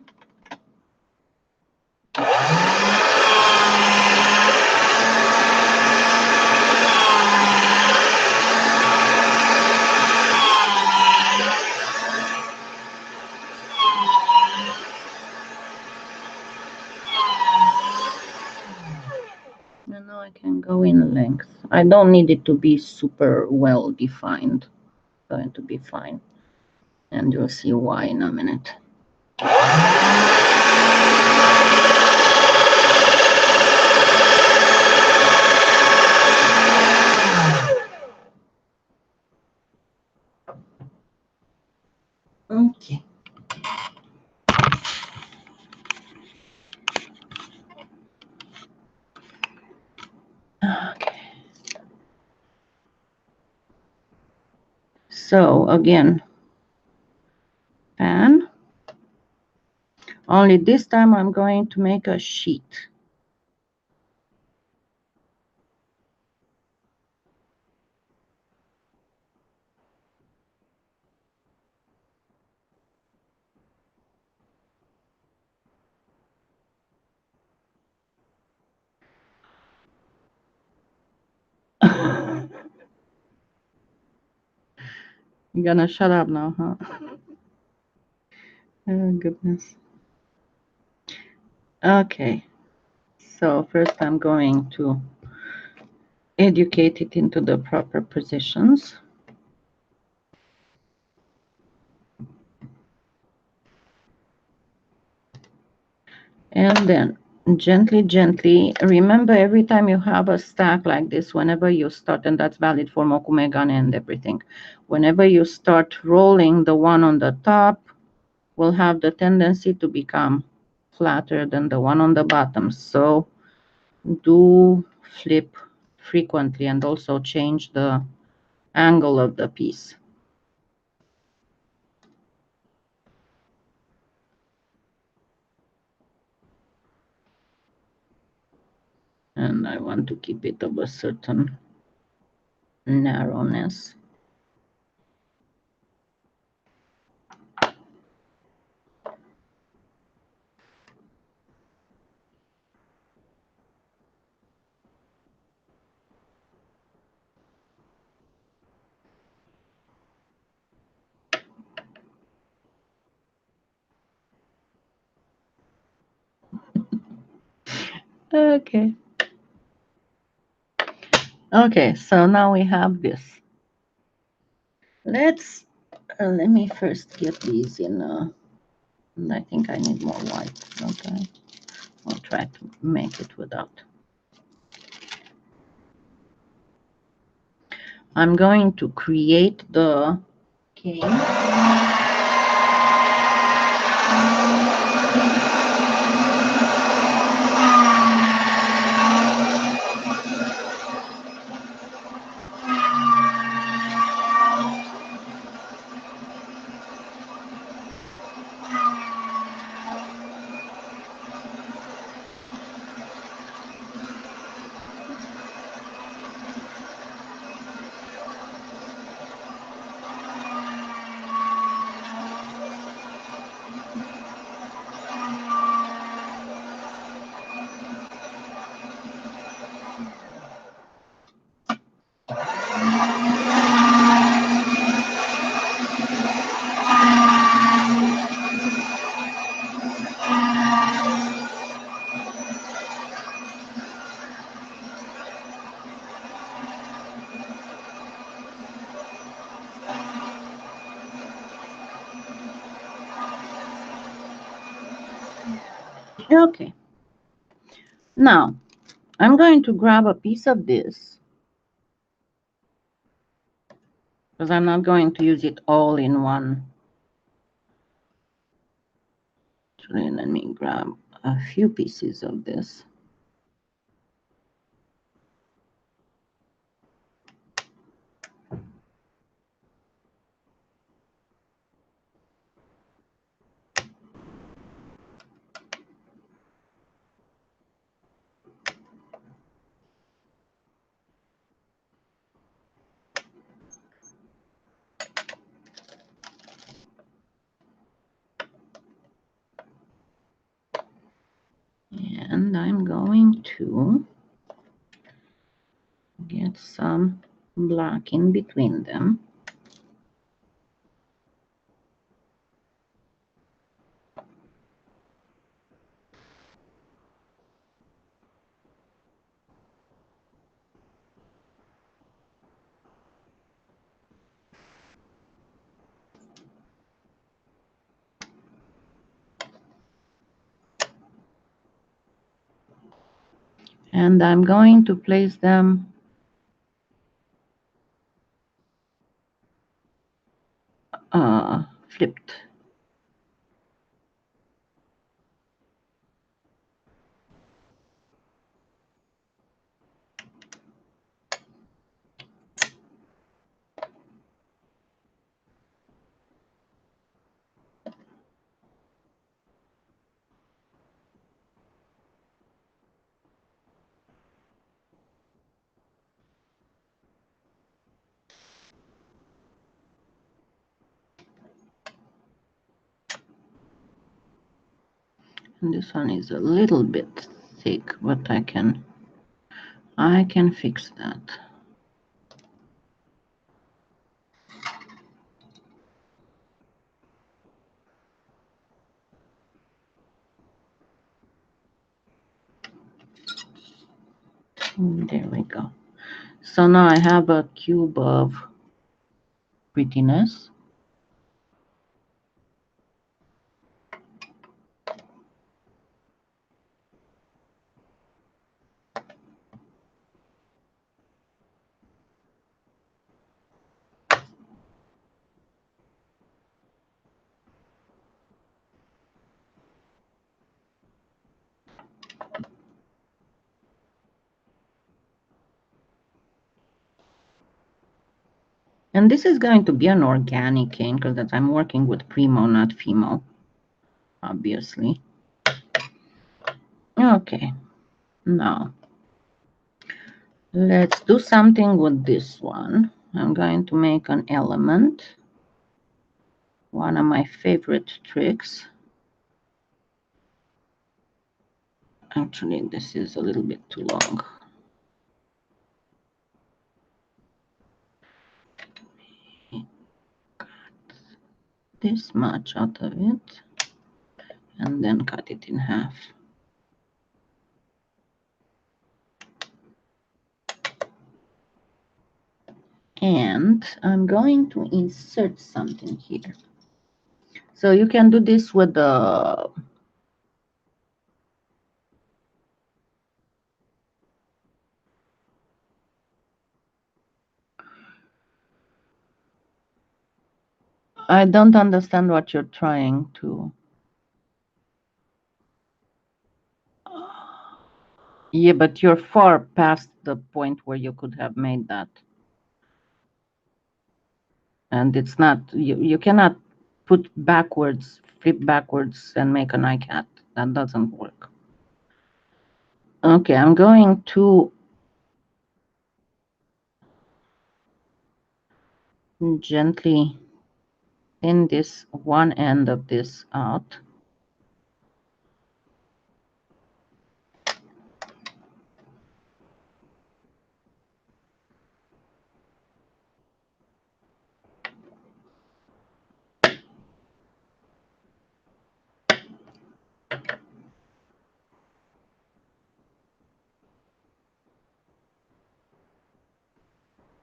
And now I can go in length. I don't need it to be super well defined. It's going to be fine. And you'll see why in a minute. Okay. Okay. So again, pan. Only this time I'm going to make a sheet. You're gonna shut up now, huh? Oh, goodness. Okay. So first I'm going to educate it into the proper positions. And then gently, gently, remember every time you have a stack like this, whenever you start, and that's valid for mokumegan and everything, whenever you start rolling, the one on the top will have the tendency to become flatter than the one on the bottom. So do flip frequently and also change the angle of the piece. And I want to keep it of a certain narrowness. Okay. Okay, so now we have this. Let's, let me first get these in, I think I need more white, don't I? I'll try to make it without. I'm going to create the cane. Okay. Now, I'm going to grab a piece of this because I'm not going to use it all in one. Actually, let me grab a few pieces of this. And I'm going to get some black in between them. And I'm going to place them flipped. And this one is a little bit thick, but I can fix that. There we go. So now I have a cube of prettiness. And this is going to be an organic cane because I'm working with Premo, not Fimo, obviously. Okay, now let's do something with this one. I'm going to make an element, one of my favorite tricks. Actually, this is a little bit too long. Cut this much out of it and then cut it in half. And I'm going to insert something here. So you can do this with the I don't understand what you're trying to. Yeah, but you're far past the point where you could have made that. And it's not, you cannot put backwards, flip backwards and make an iCat. That doesn't work. Okay, I'm going to gently thin this one end of this out.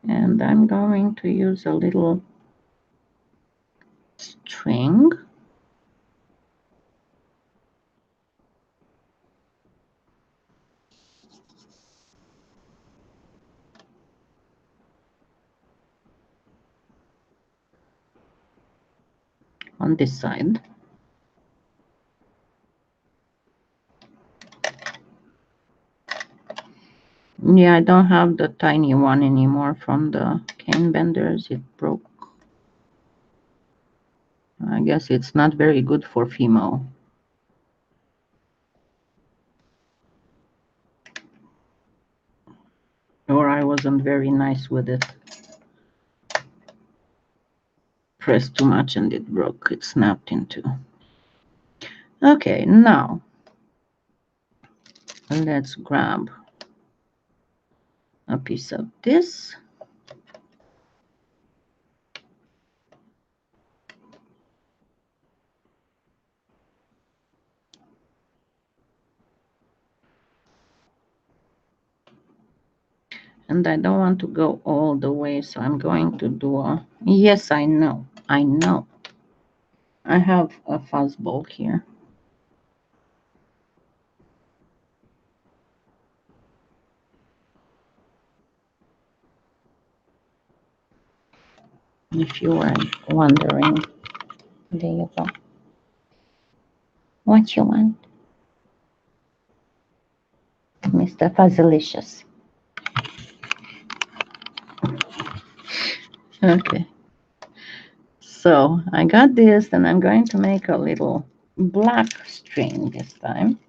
And I'm going to use a little string. on this side. Yeah, I don't have the tiny one anymore from the cane benders. It broke. I guess it's not very good for Fimo. Or I wasn't very nice with it. Pressed too much and it broke. It snapped in two. Okay, now let's grab a piece of this. And I don't want to go all the way, so I'm going to do a... Yes, I know. I know. I have a fuzzball here. If you were wondering, there you go. What you want, Mr. Fuzzalicious? Okay. So I got this, and I'm going to make a little black string this time.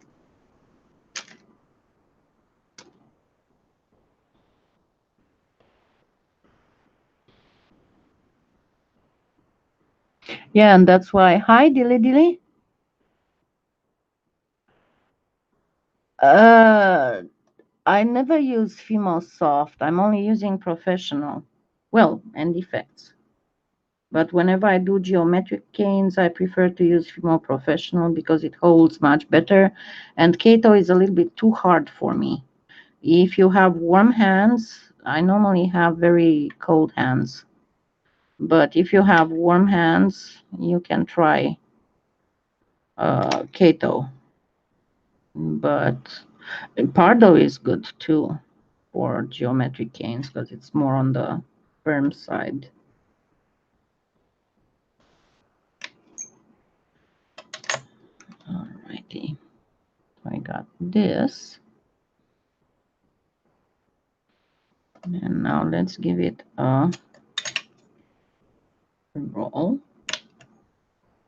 Yeah, and that's why. Hi, Dilly Dilly. I never use Fimo Soft. I'm only using Professional. Well, and Effects. But whenever I do geometric canes, I prefer to use Fimo Professional because it holds much better. And Kato is a little bit too hard for me. If you have warm hands, I normally have very cold hands. But if you have warm hands, you can try Kato. But Pardo is good too for geometric canes because it's more on the firm side. Alrighty, I got this. And now let's give it a roll.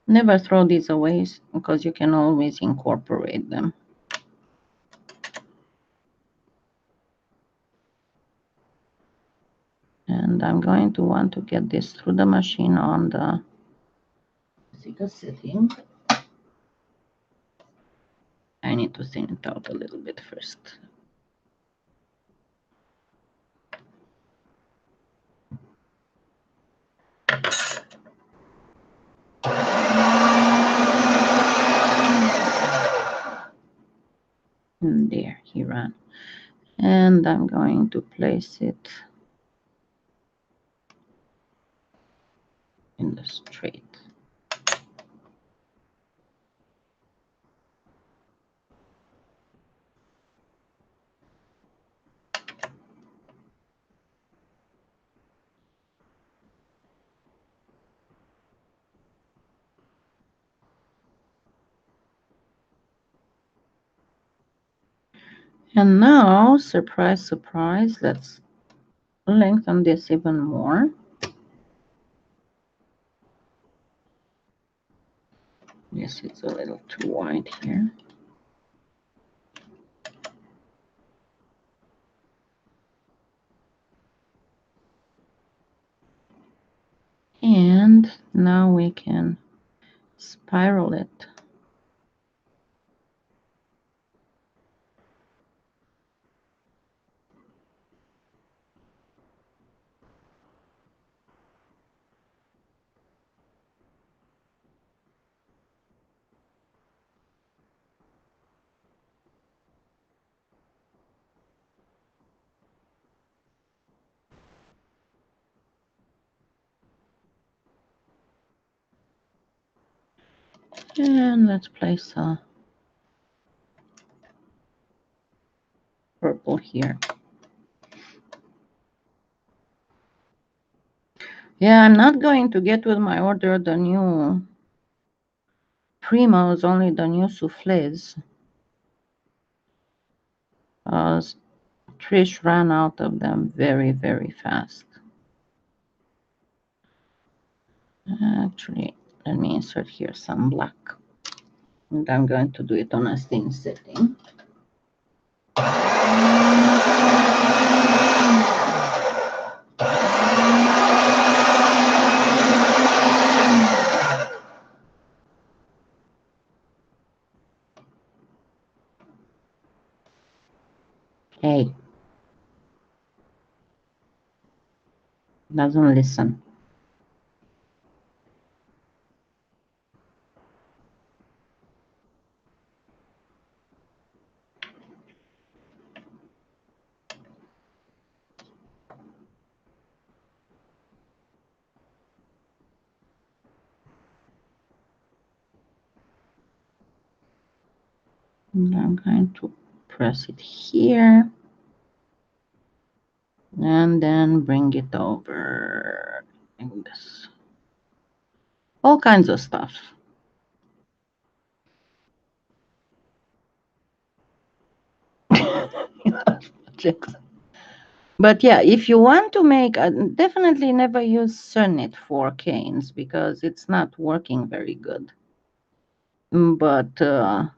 Never throw these away because you can always incorporate them. And I'm going to want to get this through the machine on the setting. I need to thin it out a little bit first. And there he ran. And I'm going to place it in the straight. And now, surprise, surprise, let's lengthen this even more. Yes, it's a little too wide here. And now we can spiral it. And let's place a purple here. Yeah, I'm not going to get with my order the new Premos, only the new soufflés. Trish ran out of them very, very fast. Actually, let me insert here some black. And I'm going to do it on a thin setting. Hey, doesn't listen. And I'm going to press it here and then bring it over like this. All kinds of stuff. But yeah, if you want to make, definitely never use Cernit for canes because it's not working very good. But okay,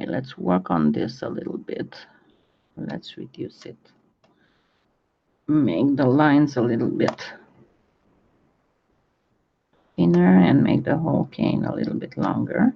let's work on this a little bit. Let's reduce it. Make the lines a little bit thinner and make the whole cane a little bit longer.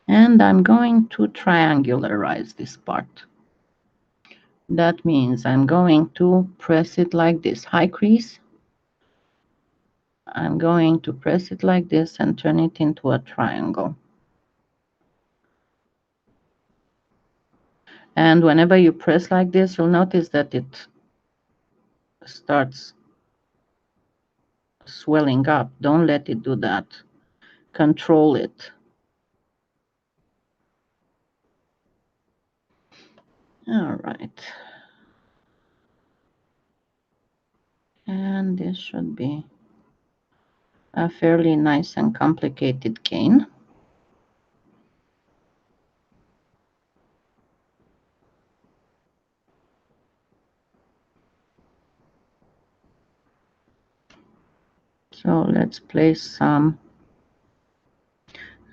And I'm going to triangularize this part. That means I'm going to press it like this, high crease. I'm going to press it like this and turn it into a triangle. And whenever you press like this, you'll notice that it starts swelling up. Don't let it do that. Control it. All right. And this should be a fairly nice and complicated cane. So let's place some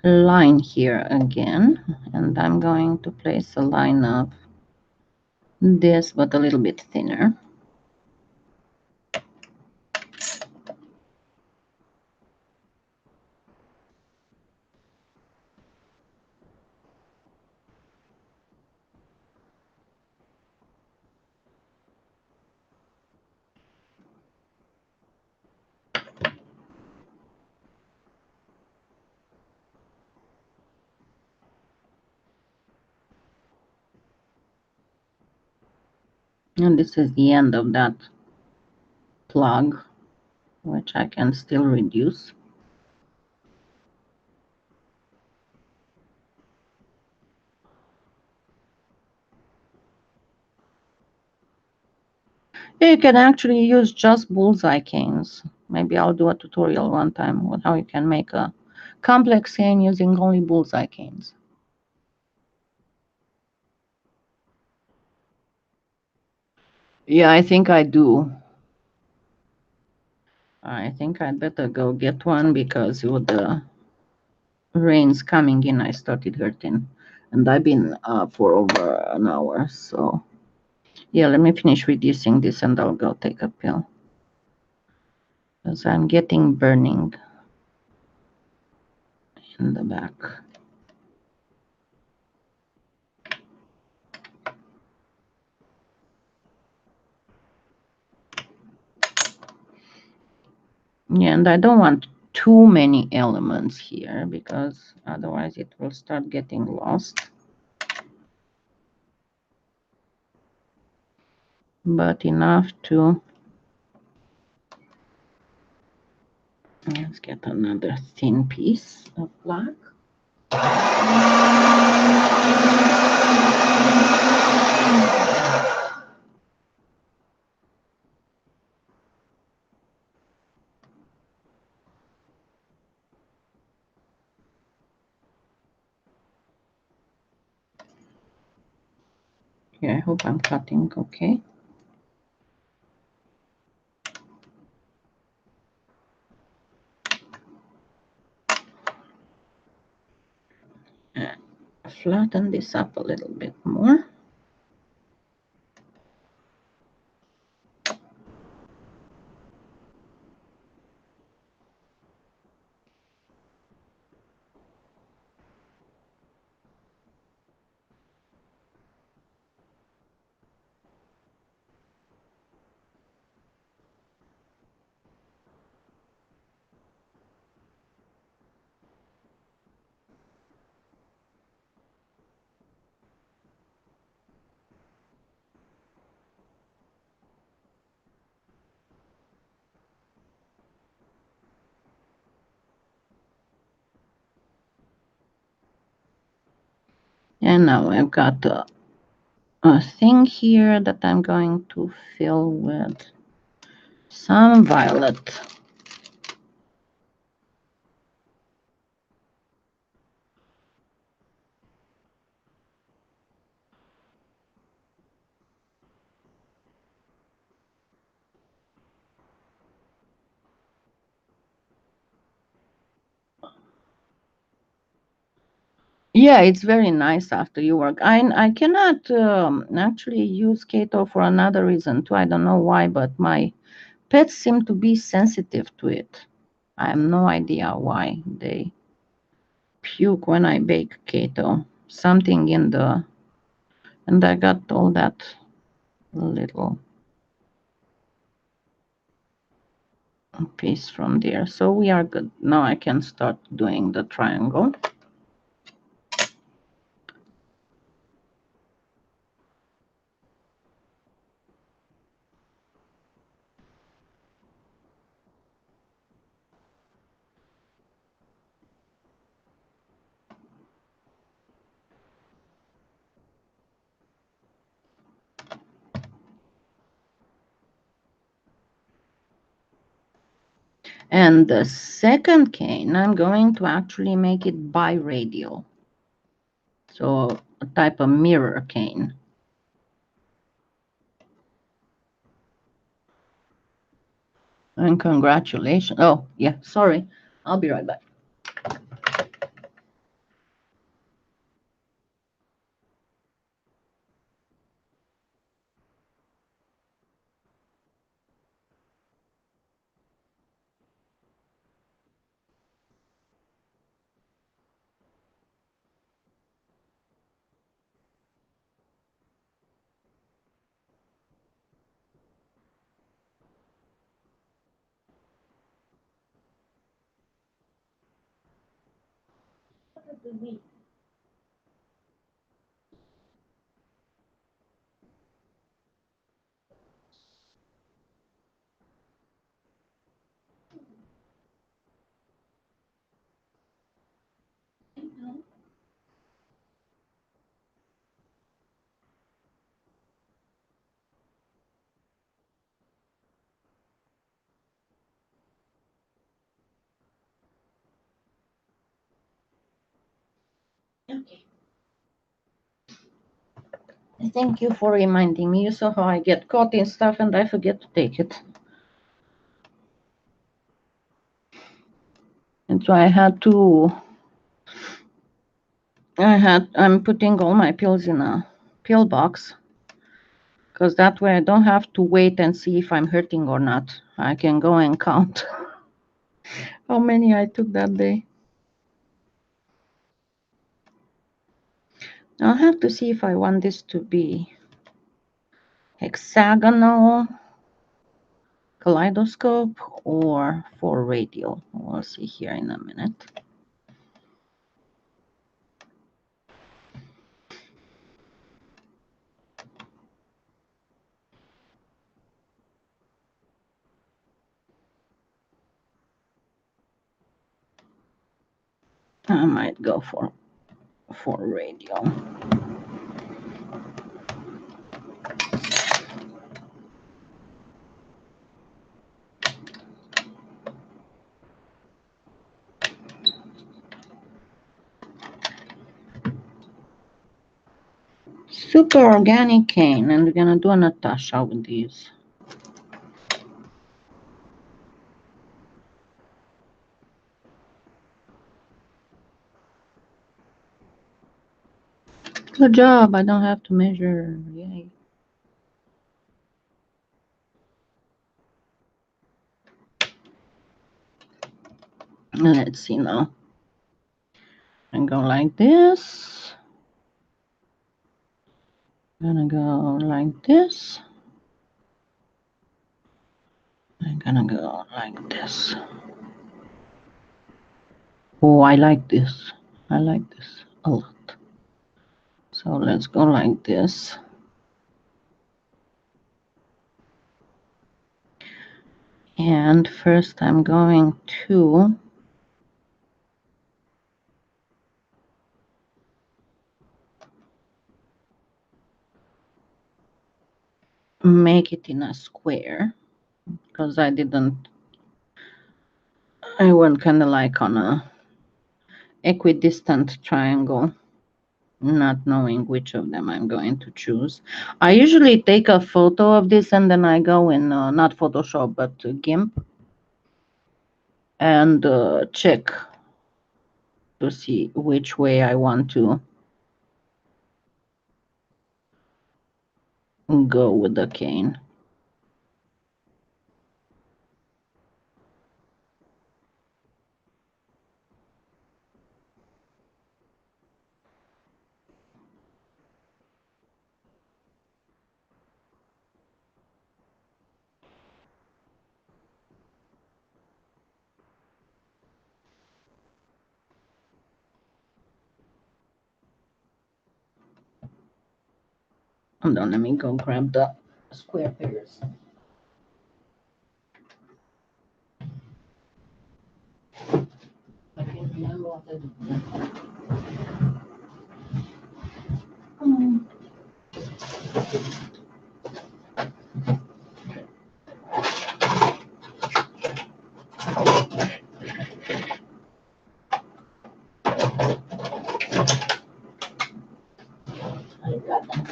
line here again, and I'm going to place a line of this, but a little bit thinner. And this is the end of that plug, which I can still reduce. You can actually use just bullseye canes. Maybe I'll do a tutorial one time on how you can make a complex cane using only bullseye canes. Yeah, I think I do. I think I'd better go get one because with the rains coming in, I started hurting. And I've been up for over an hour, so yeah, let me finish reducing this and I'll go take a pill. Because I'm getting burning in the back. Yeah, and I don't want too many elements here because otherwise it will start getting lost. But enough to... Let's get another thin piece of black. Okay, I hope I'm cutting okay. Flatten this up a little bit more. And now I've got a thing here that I'm going to fill with some violet. Yeah, it's very nice after you work. I cannot actually use keto for another reason too. I don't know why, but my pets seem to be sensitive to it. I have no idea why they puke when I bake keto. Something in the... And I got all that little piece from there. So we are good. Now I can start doing the triangle. And the second cane, I'm going to actually make it biradial. So a type of mirror cane. And congratulations. Oh, yeah, sorry. I'll be right back. Okay. Thank you for reminding me. You saw how I get caught in stuff and I forget to take it. And so I'm putting all my pills in a pill box because that way I don't have to wait and see if I'm hurting or not. I can go and count how many I took that day. I'll have to see if I want this to be hexagonal kaleidoscope or for radio. We'll see here in a minute. I might go for radio. Super organic cane, and we're gonna do a Natasha with these. Good job, I don't have to measure. Yay. Let's see now. I'm going like this. I'm gonna go like this. I'm gonna go like this. Oh, I like this. I like this a lot. So let's go like this. And first I'm going to make it in a square, because I went kind of like on a equidistant triangle, not knowing which of them I'm going to choose. I usually take a photo of this and then I go in, not Photoshop, but GIMP, and check to see which way I want to go with the cane. Hold on, let me go grab the square pairs. I can't remember what I did. I got them.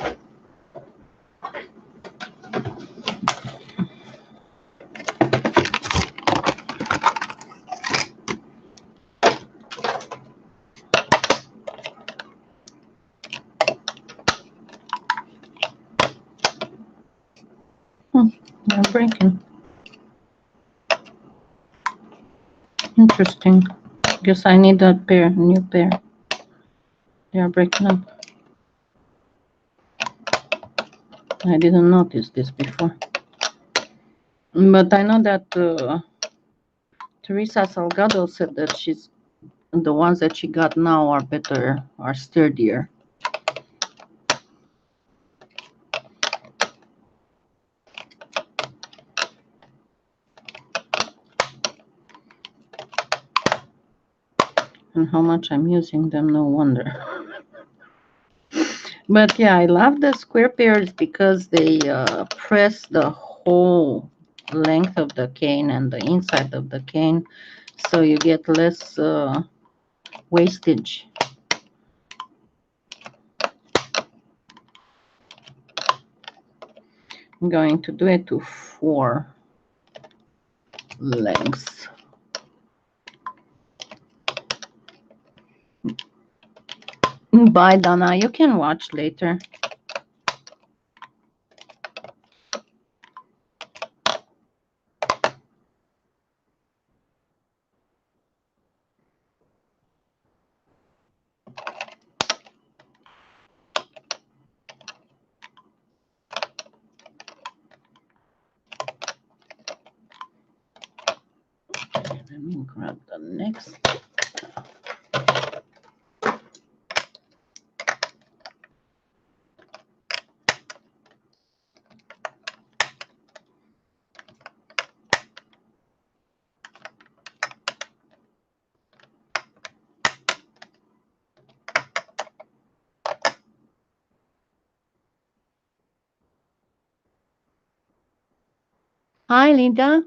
They're breaking. Interesting. Guess I need a pair, new pair. They are breaking up. I didn't notice this before. But I know that Teresa Salgado said that the ones that she got now are better, are sturdier. And how much I'm using them, no wonder. But yeah, I love the square pairs because they press the whole length of the cane and the inside of the cane, so you get less wastage. I'm going to do it to 4 lengths. Bye, Donna. You can watch later. Let me grab the next. Hi, Lydia.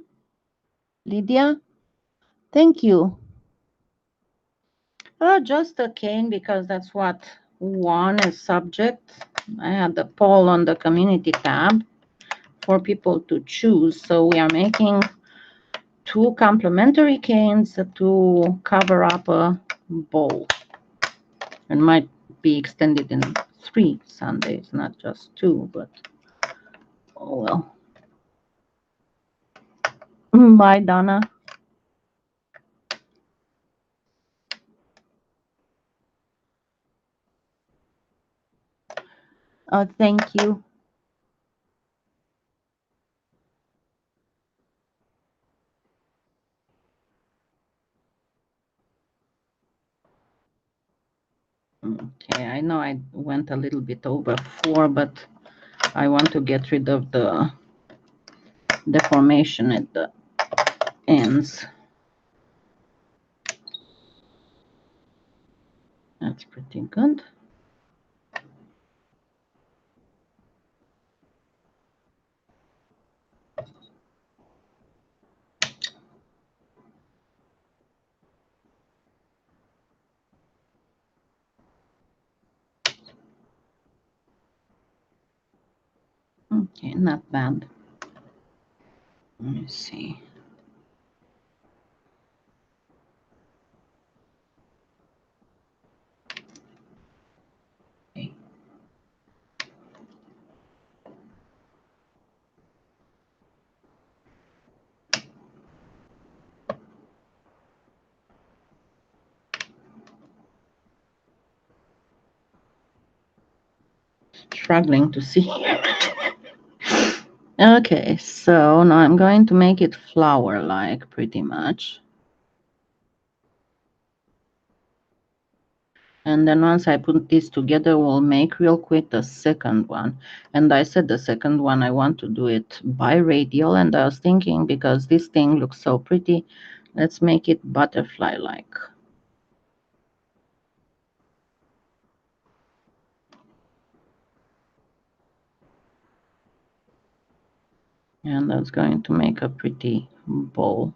Lydia, thank you. Just a cane because that's what won as subject. I had the poll on the community tab for people to choose. So we are making 2 complementary canes to cover up a bowl. It might be extended in 3 Sundays, not just 2, but oh well. Bye, Donna. Thank you. Okay, I know I went a little bit over 4, but I want to get rid of the deformation at the ends. That's pretty good. Okay, not bad. Let me see. Okay. Struggling to see. Okay, so now I'm going to make it flower-like pretty much. And then once I put this together, we'll make real quick the second one. And I said the second one, I want to do it bi-radial. And I was thinking, because this thing looks so pretty, let's make it butterfly-like. And that's going to make a pretty bow.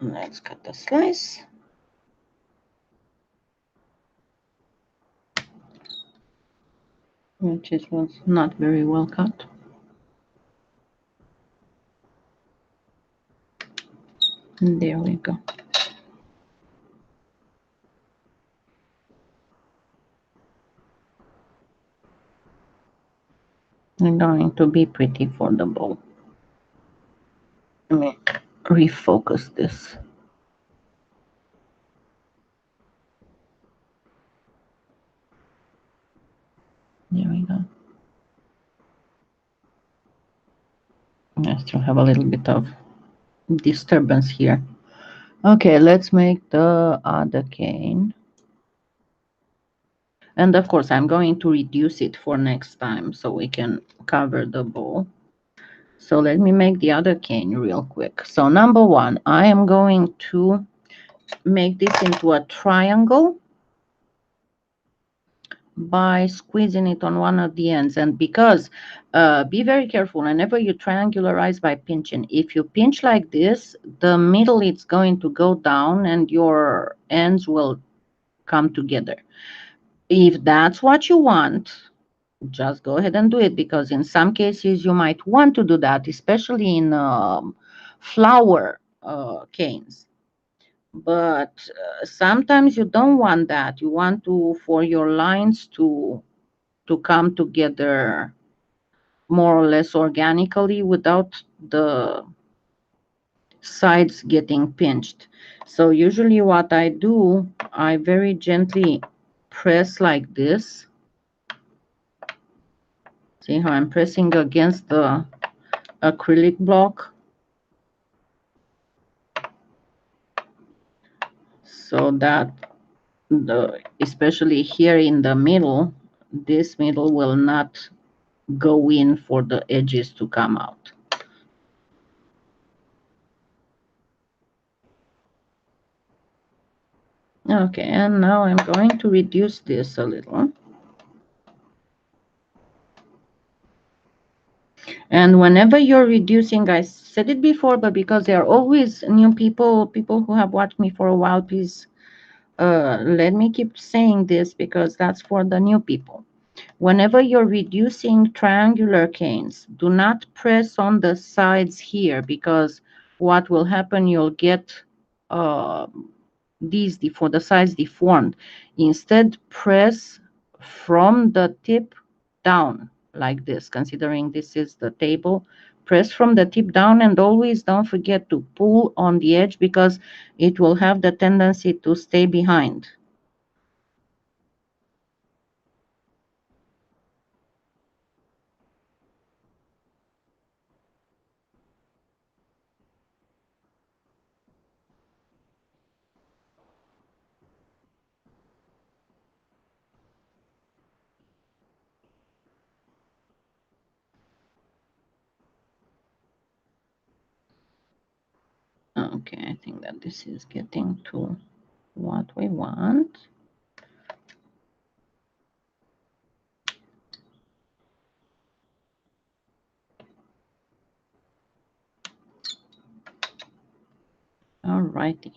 Let's cut the slice. Which was not very well cut. And there we go. I'm going to be pretty for the bow. Let me refocus this. There we go. I still have a little bit of disturbance here. Okay, let's make the other cane. And of course, I'm going to reduce it for next time so we can cover the bowl. So let me make the other cane real quick. So number 1, I am going to make this into a triangle by squeezing it on one of the ends. And because be very careful whenever you triangularize by pinching. If you pinch like this, the middle it's going to go down and your ends will come together. If that's what you want, just go ahead and do it, because in some cases you might want to do that, especially in flower canes. But sometimes you don't want that. You want to, for your lines to come together more or less organically without the sides getting pinched. So usually what I do, I very gently press like this. See how I'm pressing against the acrylic block? So that especially here in the middle, this middle will not go in for the edges to come out. Okay, and now I'm going to reduce this a little. And whenever you're reducing, I said it before, but because there are always new people who have watched me for a while, please let me keep saying this because that's for the new people. Whenever you're reducing triangular canes, do not press on the sides here, because what will happen, you'll get these for the sides deformed. Instead, press from the tip down like this, considering this is the table. Press from the tip down, and always don't forget to pull on the edge because it will have the tendency to stay behind. Okay, I think that this is getting to what we want. Alrighty.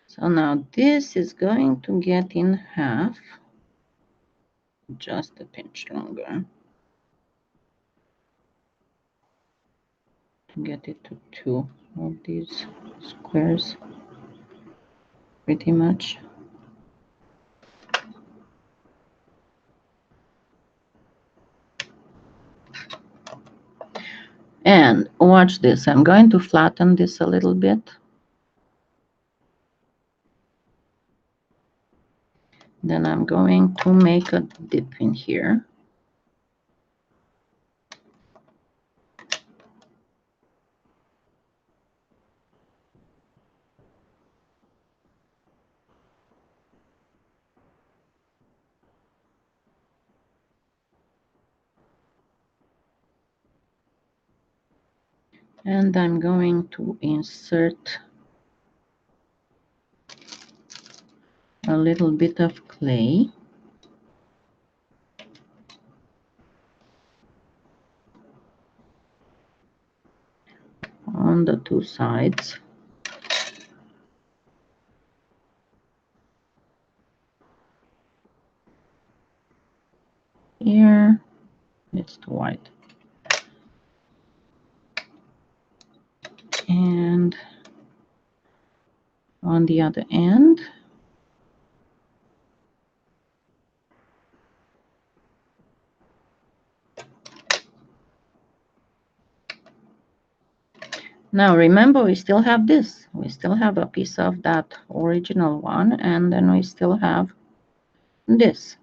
So now this is going to get in half, just a pinch longer, to get it to 2 of these squares, pretty much. And watch this, I'm going to flatten this a little bit. Then I'm going to make a dip in here. And I'm going to insert a little bit of clay on the 2 sides. Here, it's too white. And on the other end. Now remember, we still have this. We still have a piece of that original one, and then we still have this.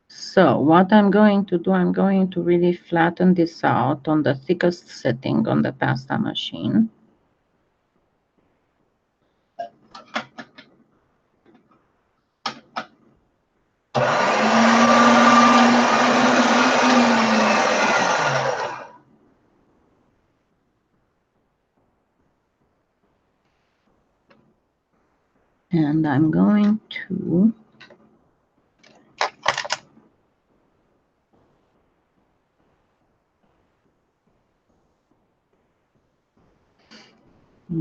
So what I'm going to do, I'm going to really flatten this out on the thickest setting on the pasta machine. And I'm going to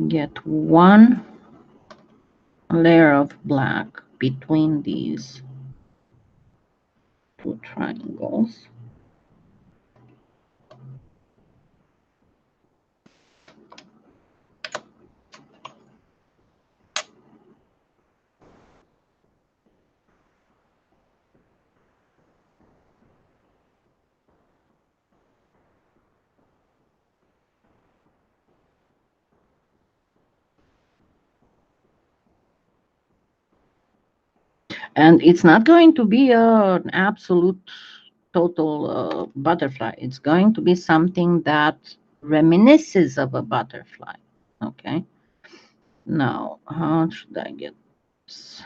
get one layer of black between these 2 triangles. And it's not going to be an absolute total butterfly. It's going to be something that reminisces of a butterfly. Okay. Now, how should I get this?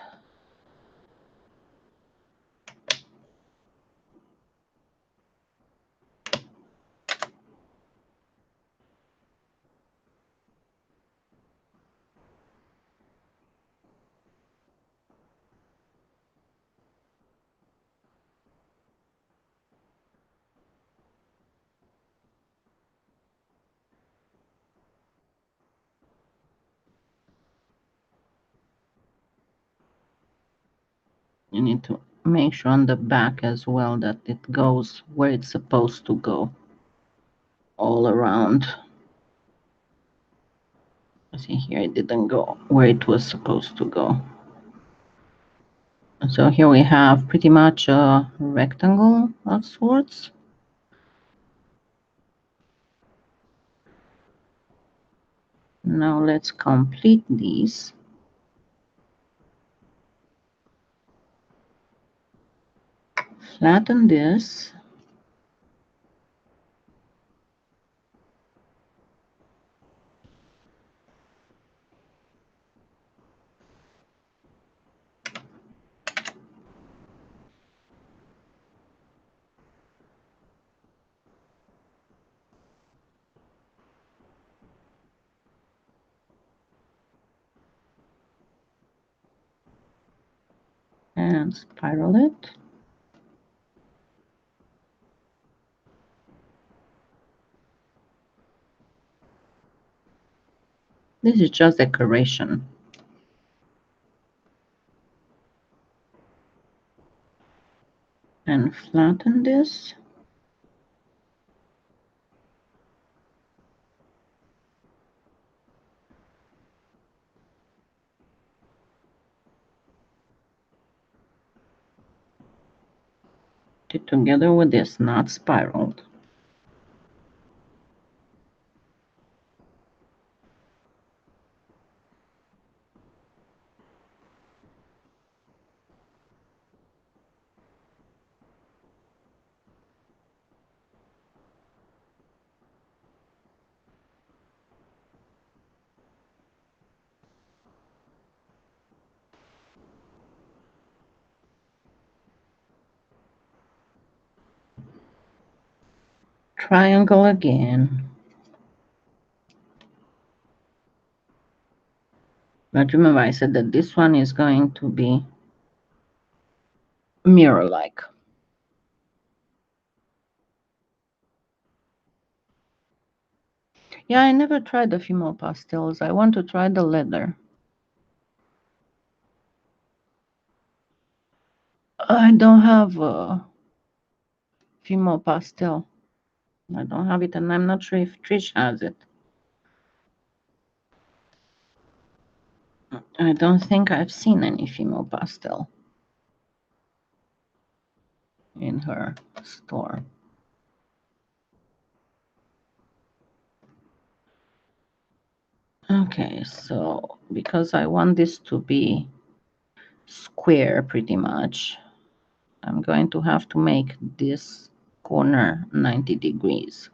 You need to make sure on the back as well that it goes where it's supposed to go all around. See here, it didn't go where it was supposed to go. So here we have pretty much a rectangle of sorts. Now let's complete these. Flatten this. And spiral it. This is just decoration. And flatten this. Together with this, not spiraled. Triangle again. But remember, I said that this one is going to be mirror-like. Yeah, I never tried the Fimo pastels. I want to try the leather. I don't have a Fimo pastel. I don't have it, and I'm not sure if Trish has it. I don't think I've seen any Fimo pastel in her store. Okay, so because I want this to be square pretty much, I'm going to have to make this corner 90 degrees.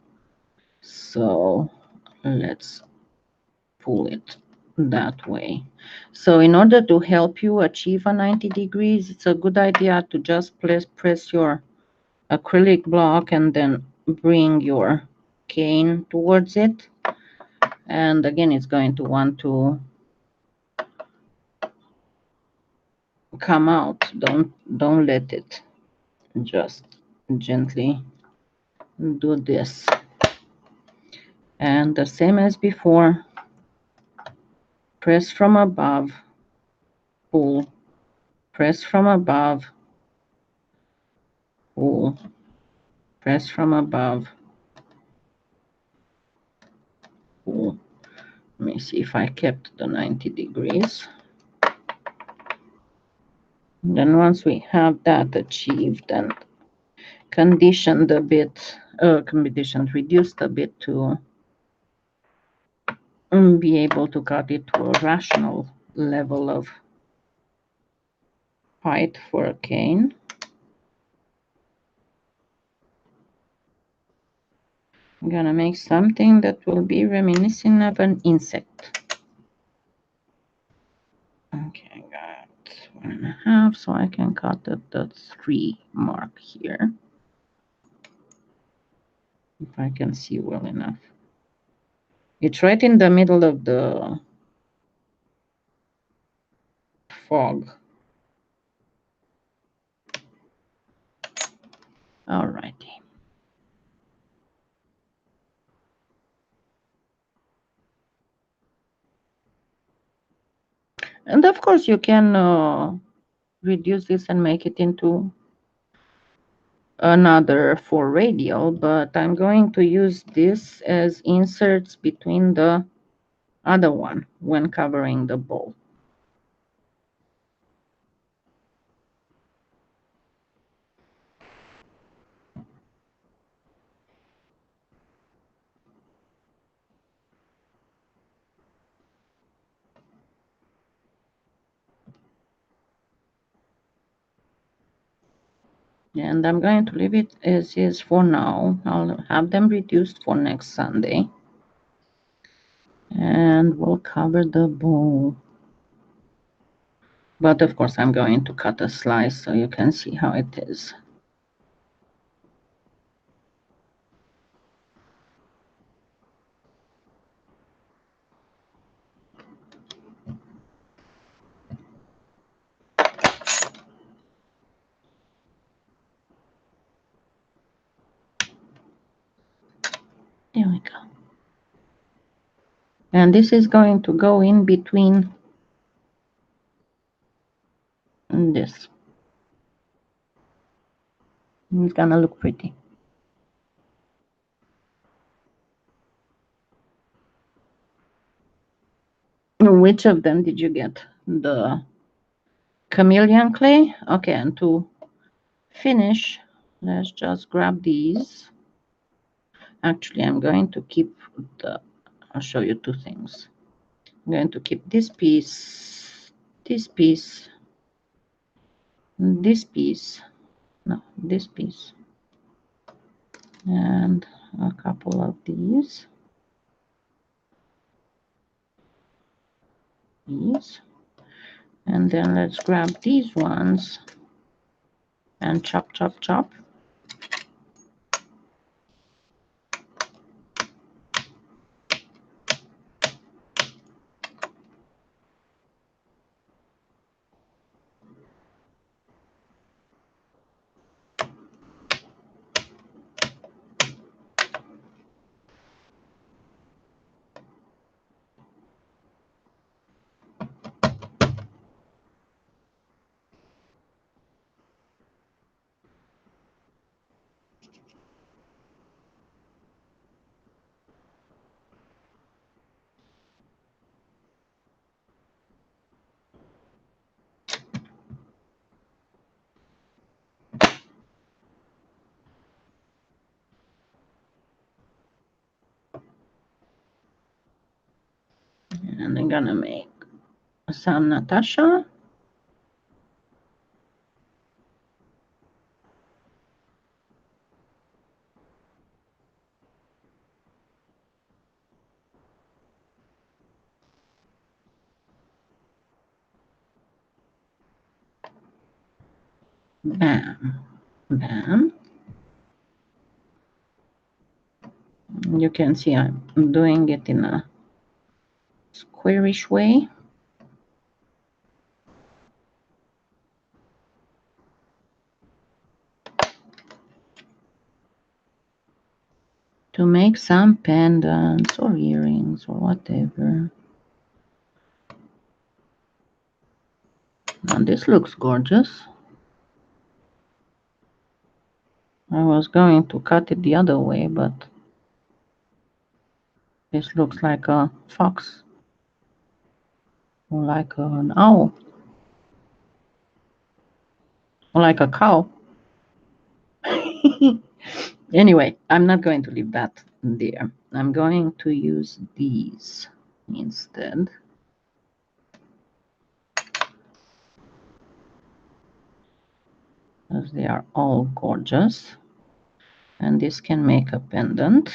So let's pull it that way. So in order to help you achieve a 90 degrees, it's a good idea to just press your acrylic block and then bring your cane towards it. And again, it's going to want to come out. Don't let it. Just gently do this. And the same as before, press from above, pull, press from above, pull, press from above, pull. Let me see if I kept the 90 degrees. And then once we have that achieved and conditioned a bit, reduced a bit to be able to cut it to a rational level of height for a cane. I'm gonna make something that will be reminiscent of an insect. Okay, I got 1.5, so I can cut the 3 mark here. If I can see well enough. It's right in the middle of the fog. Alrighty. And of course you can reduce this and make it into another for radial, but I'm going to use this as inserts between the other one when covering the bowl. And I'm going to leave it as is for now. I'll have them reduced for next Sunday. And we'll cover the bowl. But of course I'm going to cut a slice so you can see how it is. There we go. And this is going to go in between this. It's gonna look pretty. Which of them did you get? The chameleon clay? Okay, and to finish, let's just grab these. Actually, I'm going to keep I'll show you two things. I'm going to keep this piece, this piece, this piece, no, this piece, and a couple of these. And then let's grab these ones and chop, chop, chop. And I'm gonna make some Natasha. Bam, bam. You can see I'm doing it in a squarish way. To make some pendants or earrings or whatever. Now this looks gorgeous. I was going to cut it the other way, but this looks like a fox or like an owl or like a cow. Anyway, I'm not going to leave that there. I'm going to use these instead. because they are all gorgeous. And this can make a pendant.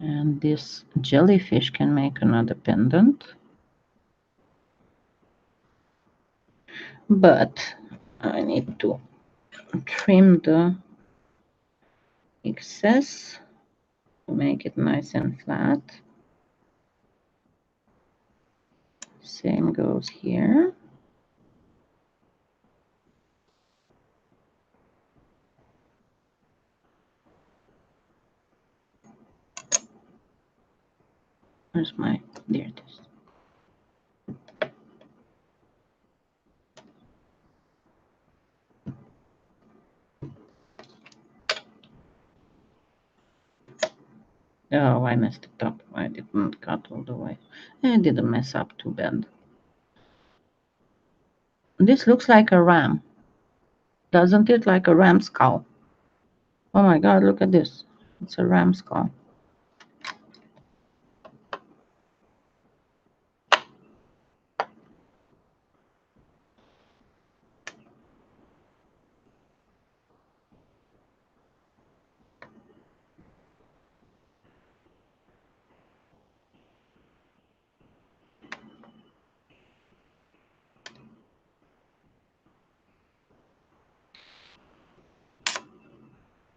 And this jellyfish can make another pendant. But I need to trim the excess to make it nice and flat. Same goes here. Where's my, there it is. Oh, I messed it up. I didn't cut all the way. I didn't mess up too bad. This looks like a ram. Doesn't it? Like a ram skull. Oh my God, look at this. It's a ram skull.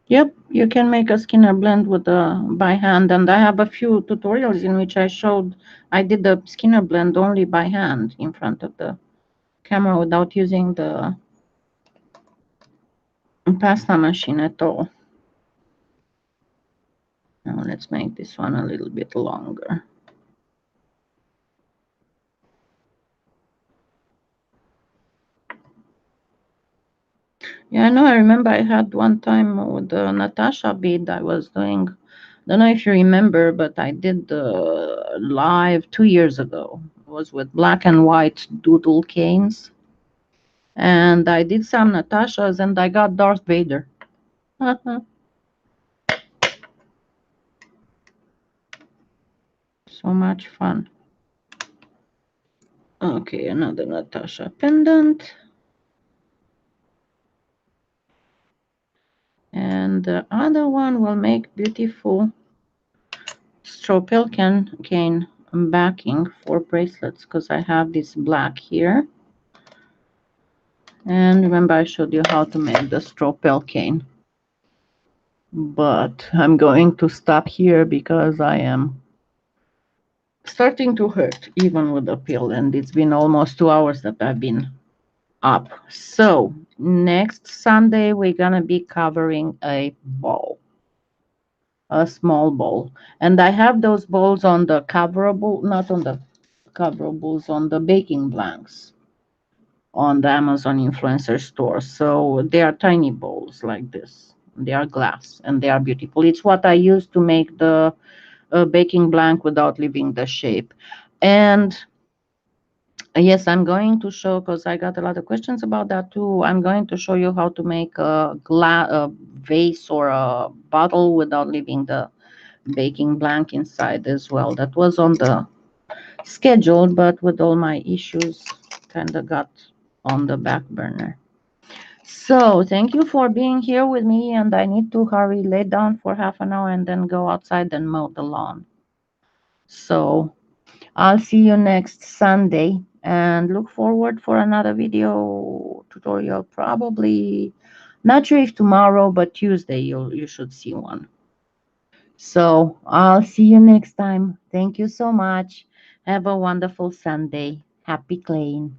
Yep, you can make a Skinner blend with by hand, and I have a few tutorials in which I did the Skinner blend only by hand in front of the camera without using the pasta machine at all. Now let's make this one a little bit longer. Yeah, I know. I remember I had one time with the Natasha bead I was doing. Don't know if you remember, but I did the live 2 years ago. It was with black and white doodle canes. And I did some Natashas and I got Darth Vader. So much fun. Okay, another Natasha pendant. And the other one will make beautiful stropel cane backing for bracelets because I have this black here. And remember I showed you how to make the stropel cane. But I'm going to stop here because I am starting to hurt even with the pill, and it's been almost 2 hours that I've been up. So next Sunday we're gonna be covering a ball, a small bowl, and I have those bowls on the coverable, not on the coverables, on the baking blanks on the Amazon influencer store. So they are tiny bowls like this. They are glass and they are beautiful. It's what I use to make the baking blank without leaving the shape. And yes, I'm going to show, because I got a lot of questions about that too. I'm going to show you how to make a vase or a bottle without leaving the baking blank inside as well. That was on the schedule, but with all my issues, kind of got on the back burner. So thank you for being here with me, and I need to hurry, lay down for half an hour and then go outside and mow the lawn. So I'll see you next Sunday and look forward for another video tutorial, probably not sure if tomorrow, but Tuesday you should see one. So I'll see you next time. Thank you so much. Have a wonderful Sunday. Happy claying.